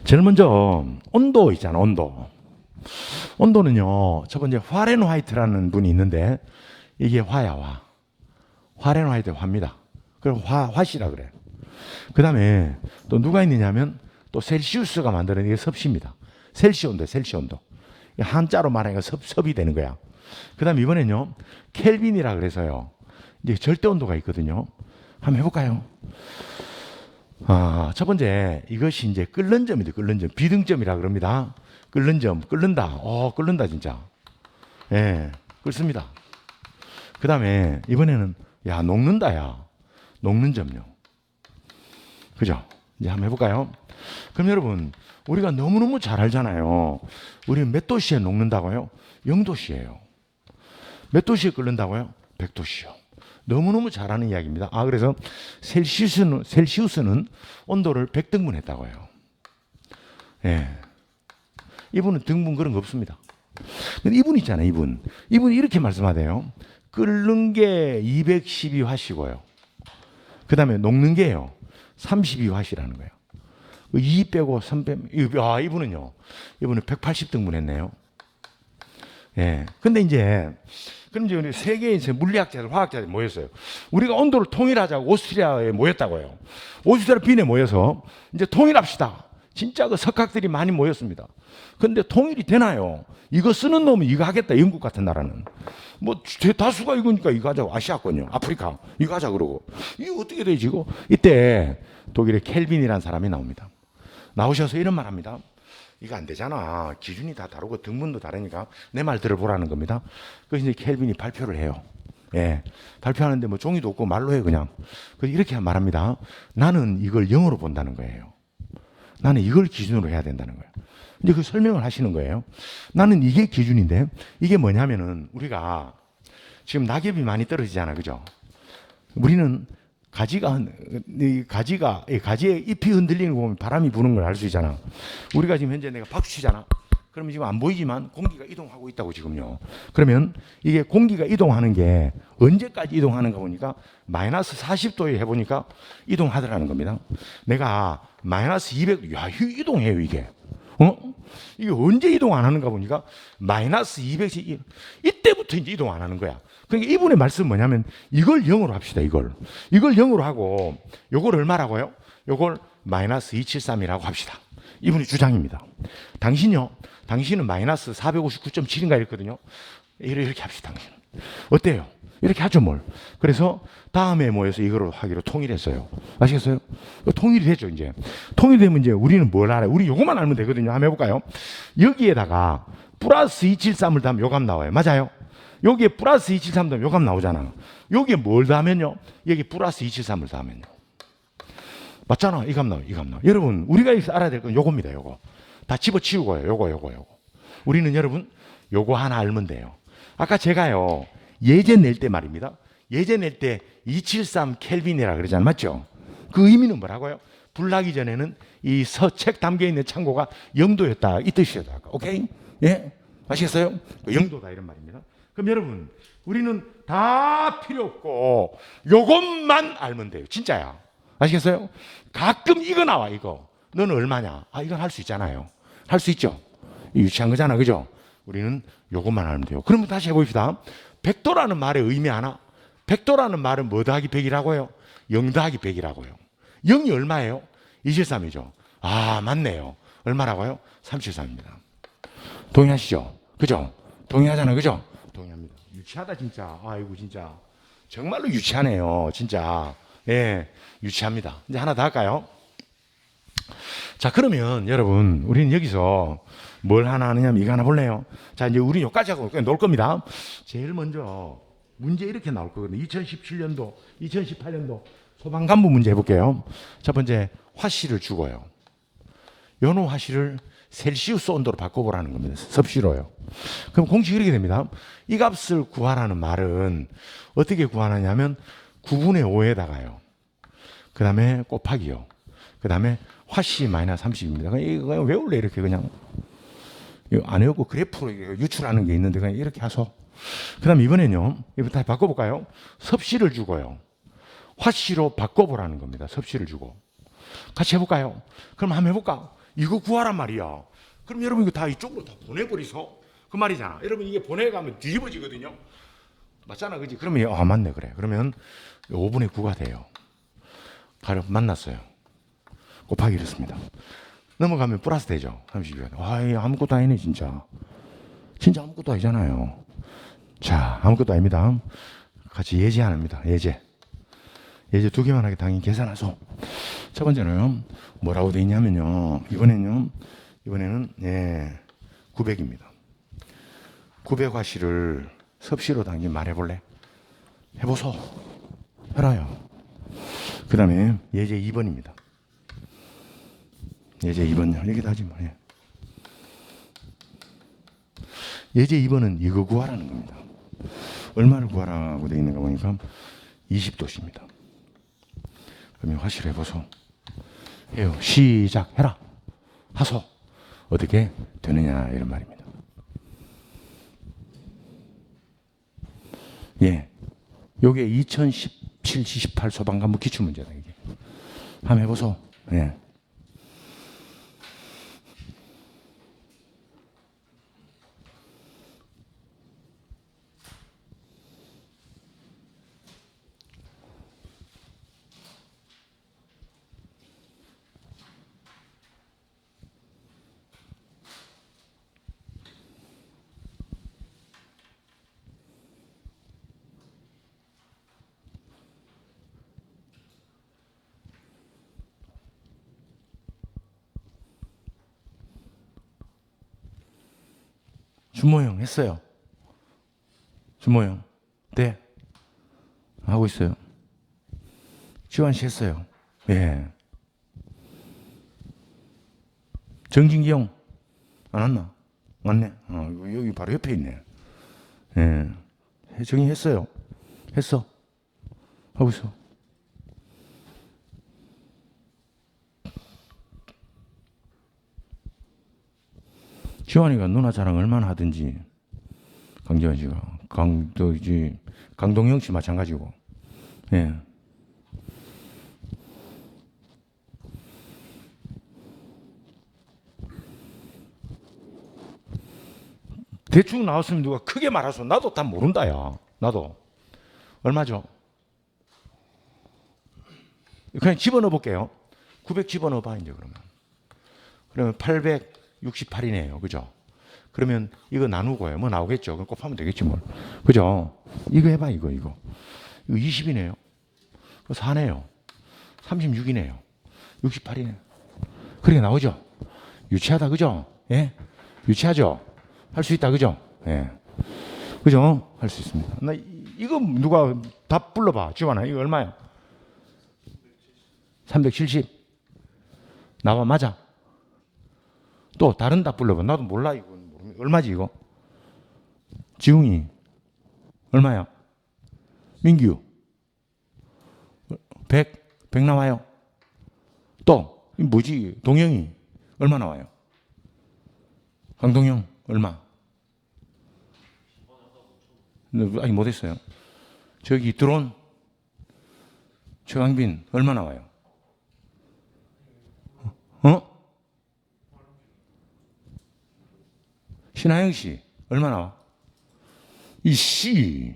제일 먼저 온도 있잖아. 온도는요. 첫 번째 파렌하이트라는 분이 있는데 이게 화야, 화. 파렌하이트 화입니다. 그리고 화씨라 그래. 그 다음에 또 누가 있느냐면 또 셀시우스가 만드는 이게 섭씨입니다. 셀시 온도. 한자로 말하니까 섭이 되는 거야. 그 다음에 이번엔요. 켈빈이라 그래서요. 이제 절대 온도가 있거든요. 한번 해볼까요? 첫 번째 이것이 이제 끓는 점이죠. 끓는 점. 비등점이라 그럽니다. 끓는 점. 끓는다. 끓는다 진짜. 예, 끓습니다. 그 다음에 이번에는 녹는다. 녹는 점요. 그죠? 이제 한번 해볼까요? 그럼 여러분 우리가 너무너무 잘 알잖아요. 우리는 몇 도씨에 녹는다고요? 0도씨예요. 몇 도씨에 끓는다고요? 100도씨요. 너무너무 잘하는 이야기입니다. 그래서 셀시우스는 온도를 100등분 했다고요. 예. 이분은 등분 그런 거 없습니다. 근데 이분 있잖아요. 이분이 이렇게 말씀하대요. 끓는 게 212화씨고요. 그 다음에 녹는 게요. 32화씨라는 거예요. 2 빼고 3 빼면, 이분은 180등분 했네요. 예. 근데 그럼 이제 우리 세계에서 물리학자들, 화학자들 모였어요. 우리가 온도를 통일하자고 오스트리아에 모였다고요. 오스트리아 빈에 모여서 이제 통일합시다. 진짜 그 석학들이 많이 모였습니다. 근데 통일이 되나요? 이거 쓰는 놈은 이거 하겠다. 영국 같은 나라는. 뭐 대다수가 이거니까 이거 하자고. 아시아권요. 아프리카. 이거 하자 그러고. 이거 어떻게 되지 이거? 이때 독일의 켈빈이라는 사람이 나옵니다. 나오셔서 이런 말 합니다. 이거 안 되잖아. 기준이 다 다르고 등분도 다르니까 내 말 들어보라는 겁니다. 그래서 이제 켈빈이 발표를 해요. 예. 발표하는데 뭐 종이도 없고 말로 해요, 그냥. 그래서 이렇게 말합니다. 나는 이걸 영어로 본다는 거예요. 나는 이걸 기준으로 해야 된다는 거예요. 이제 그 설명을 하시는 거예요. 나는 이게 기준인데, 이게 뭐냐면은, 우리가 지금 낙엽이 많이 떨어지잖아, 그죠? 우리는 가지의 잎이 흔들리는 거 보면 바람이 부는 걸 알 수 있잖아. 우리가 지금 현재 내가 박수 치잖아. 그러면 지금 안 보이지만 공기가 이동하고 있다고 지금요. 그러면 이게 공기가 이동하는 게 언제까지 이동하는가 보니까 마이너스 40도에 해보니까 이동하더라는 겁니다. 내가 마이너스 200, 야, 이동해요, 이게. 이게 언제 이동 안 하는가 보니까 마이너스 200, 이때부터 이제 이동 안 하는 거야. 그러니까 이분의 말씀은 뭐냐면 이걸 0으로 합시다, 이걸. 이걸 0으로 하고 요걸 얼마라고요? 요걸 마이너스 273이라고 합시다. 이분의 주장입니다. 당신은 마이너스 459.7인가 이랬거든요. 이렇게 합시다, 당신은. 어때요? 이렇게 하죠, 뭘. 그래서 다음에 모여서 이거로 하기로 통일했어요. 아시겠어요? 통일이 됐죠, 이제. 통일되면 이제 우리는 뭘 알아요? 우리 요것만 알면 되거든요. 한번 해볼까요? 여기에다가 플러스 273을 더하면 요값 나와요. 맞아요? 여기에 플러스 273 더하면 요값 나오잖아. 여기에 뭘 더하면요? 여기 플러스 273을 더하면요. 맞잖아. 이 값 나와요. 이 값 나와요. 여러분, 우리가 알아야 될 건 요겁니다, 요거. 다 집어치우고요. 요거. 우리는 여러분, 요거 하나 알면 돼요. 아까 제가요, 예제 낼 때 말입니다. 예제 낼 때 273 켈빈이라 그러잖아요. 맞죠? 그 의미는 뭐라고요? 불나기 전에는 이 책 담겨 있는 창고가 0도였다. 이 뜻이었다. 오케이? 예? 아시겠어요? 0도다 이런 말입니다. 그럼 여러분, 우리는 다 필요 없고 요것만 알면 돼요. 진짜야. 아시겠어요? 가끔 이거 나와, 이거. 너는 얼마냐? 아, 이건 할 수 있잖아요. 할 수 있죠? 유치한 거잖아. 그죠? 우리는 요것만 알면 돼요. 그럼 다시 해봅시다. 100도라는 말의 의미 하나? 100도라는 말은 뭐 더하기 100이라고요? 0 더하기 100이라고요. 0이 얼마예요? 273이죠. 아, 맞네요. 얼마라고요? 373입니다. 동의하시죠? 그죠? 동의하잖아요. 그죠? 동의합니다. 유치하다, 진짜. 아이고, 진짜. 정말로 유치하네요. 진짜. 예, 유치합니다. 이제 하나 더 할까요? 자, 그러면 여러분, 우리는 여기서 뭘 하나 하느냐면 이거 하나 볼래요? 자, 이제 우리 여기까지 하고 그냥 놀 겁니다. 제일 먼저 문제 이렇게 나올 거거든요. 2017년도, 2018년도 소방관부 문제 해볼게요. 첫 번째, 화씨를 주고요. 연호 화씨를 셀시우스 온도로 바꿔보라는 겁니다. 섭씨로요. 그럼 공식이 이렇게 됩니다. 이 값을 구하라는 말은 어떻게 구하느냐면 9분의 5에다가요. 그 다음에 곱하기요. 그 다음에 화씨 마이너스 30입니다. 이거 그냥 외울래, 이렇게 그냥. 이거 안 외우고 그래프로 유출하는 게 있는데 그냥 이렇게 하소. 그 다음에 이번에는요. 이거 다시 바꿔볼까요? 섭씨를 주고요. 화씨로 바꿔보라는 겁니다. 섭씨를 주고. 같이 해볼까요? 그럼 한번 해볼까? 이거 구하란 말이야. 그럼 여러분 이거 다 이쪽으로 다 보내버리소. 그 말이잖아. 여러분 이게 보내가면 뒤집어지거든요. 맞잖아, 그지? 그러면 아, 맞네, 그래. 그러면 5분의 9가 돼요. 가려 만났어요. 곱하기 이렇습니다. 넘어가면 플러스 되죠. 32가. 와, 아무것도 아니네, 진짜. 진짜 아무것도 아니잖아요. 자, 아무것도 아닙니다. 같이 예제 안 합니다. 예제 두 개만 하게 당연히 계산하소. 첫 번째는 뭐라고 돼 있냐면요. 이번에는 900입니다. 900 화씨를 섭씨로 당연히 말해볼래? 해보소. 해라요. 그 다음에 예제 2번입니다. 예제 2번요. 여기다 하지 마. 예제 2번은 이거 구하라는 겁니다. 얼마를 구하라고 되어 있는가 보니까 20도씨입니다. 그러면 화씨를 해보소. 해요. 시작해라. 하소. 어떻게 되느냐 이런 말입니다. 예. 요게 2017, 18 소방관부 기출문제다, 이게. 한번 해보소. 예. 준모형 했어요. 준모형. 네. 하고 있어요. 지환 씨 했어요. 예. 정진기 형. 안 왔나? 왔네. 여기 바로 옆에 있네. 예. 정리했어요. 했어. 하고 있어. 지환이가 누나 자랑 얼마나 하든지. 강지환 씨가. 강동영 씨 마찬가지고. 예. 대충 나왔으면 누가 크게 말하소. 나도 다 모른다, 야. 나도. 얼마죠? 그냥 집어넣어 볼게요. 900 집어넣어 봐, 이제 그러면. 그러면 868이네요. 그죠? 그러면 이거 나누고요. 뭐 나오겠죠. 그럼 곱하면 되겠지, 뭘. 그죠? 이거 해봐, 이거. 이거 20이네요. 4네요. 36이네요. 68이네요. 그렇게 나오죠? 유치하다, 그죠? 예? 유치하죠? 할 수 있다, 그죠? 예. 그죠? 할 수 있습니다. 나 이거 누가 답 불러봐. 지원아, 이거 얼마야? 370. 나와 맞아? 또 다른 답 불러봐. 나도 몰라, 이거. 얼마지, 이거? 지웅이. 얼마야? 민규. 100. 100 나와요. 또, 뭐지? 동영이. 얼마 나와요? 강동영. 얼마? 아니, 못했어요. 저기 드론. 최강빈. 얼마 나와요? 어? 신하영 씨. 얼마 나와? 이씨.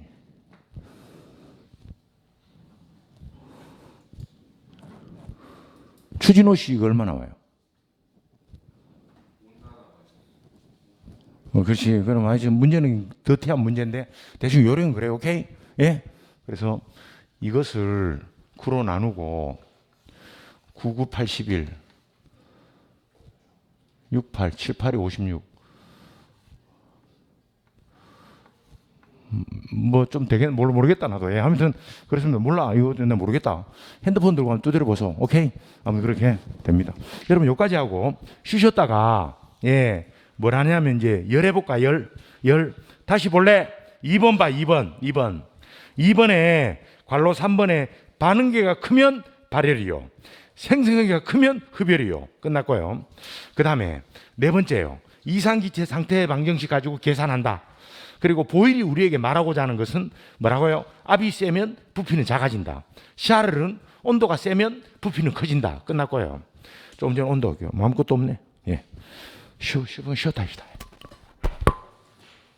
추진호 씨 이거 얼마 나와요? 그렇지. 그럼 아직 문제는 더티한 문제인데 대충 요령은 그래. 오케이? 예? 그래서 이것을 9로 나누고 99, 81, 68, 78이 56. 뭐 좀 되겠 모르겠다 나도. 예, 아무튼 그렇습니다. 몰라. 이거 나 모르겠다. 핸드폰 들고 한번 두드려 보소. 오케이? 아무튼 그렇게 됩니다. 여러분 여기까지 하고 쉬셨다가 예, 뭘 하냐면 이제 열 해볼까? 열 다시 볼래? 2번 봐. 2번에 괄호 3번에 반응계가 크면 발열이요. 생성계가 크면 흡열이요. 끝났고요. 그 다음에 네 번째요. 이상기체 상태 방정식 가지고 계산한다. 그리고 보일이 우리에게 말하고자 하는 것은 뭐라고요? 압이 세면 부피는 작아진다. 샤를은 온도가 세면 부피는 커진다. 끝났고요. 조금 전에 온도 아무것도 없네. 예. 쉬었다 합시다.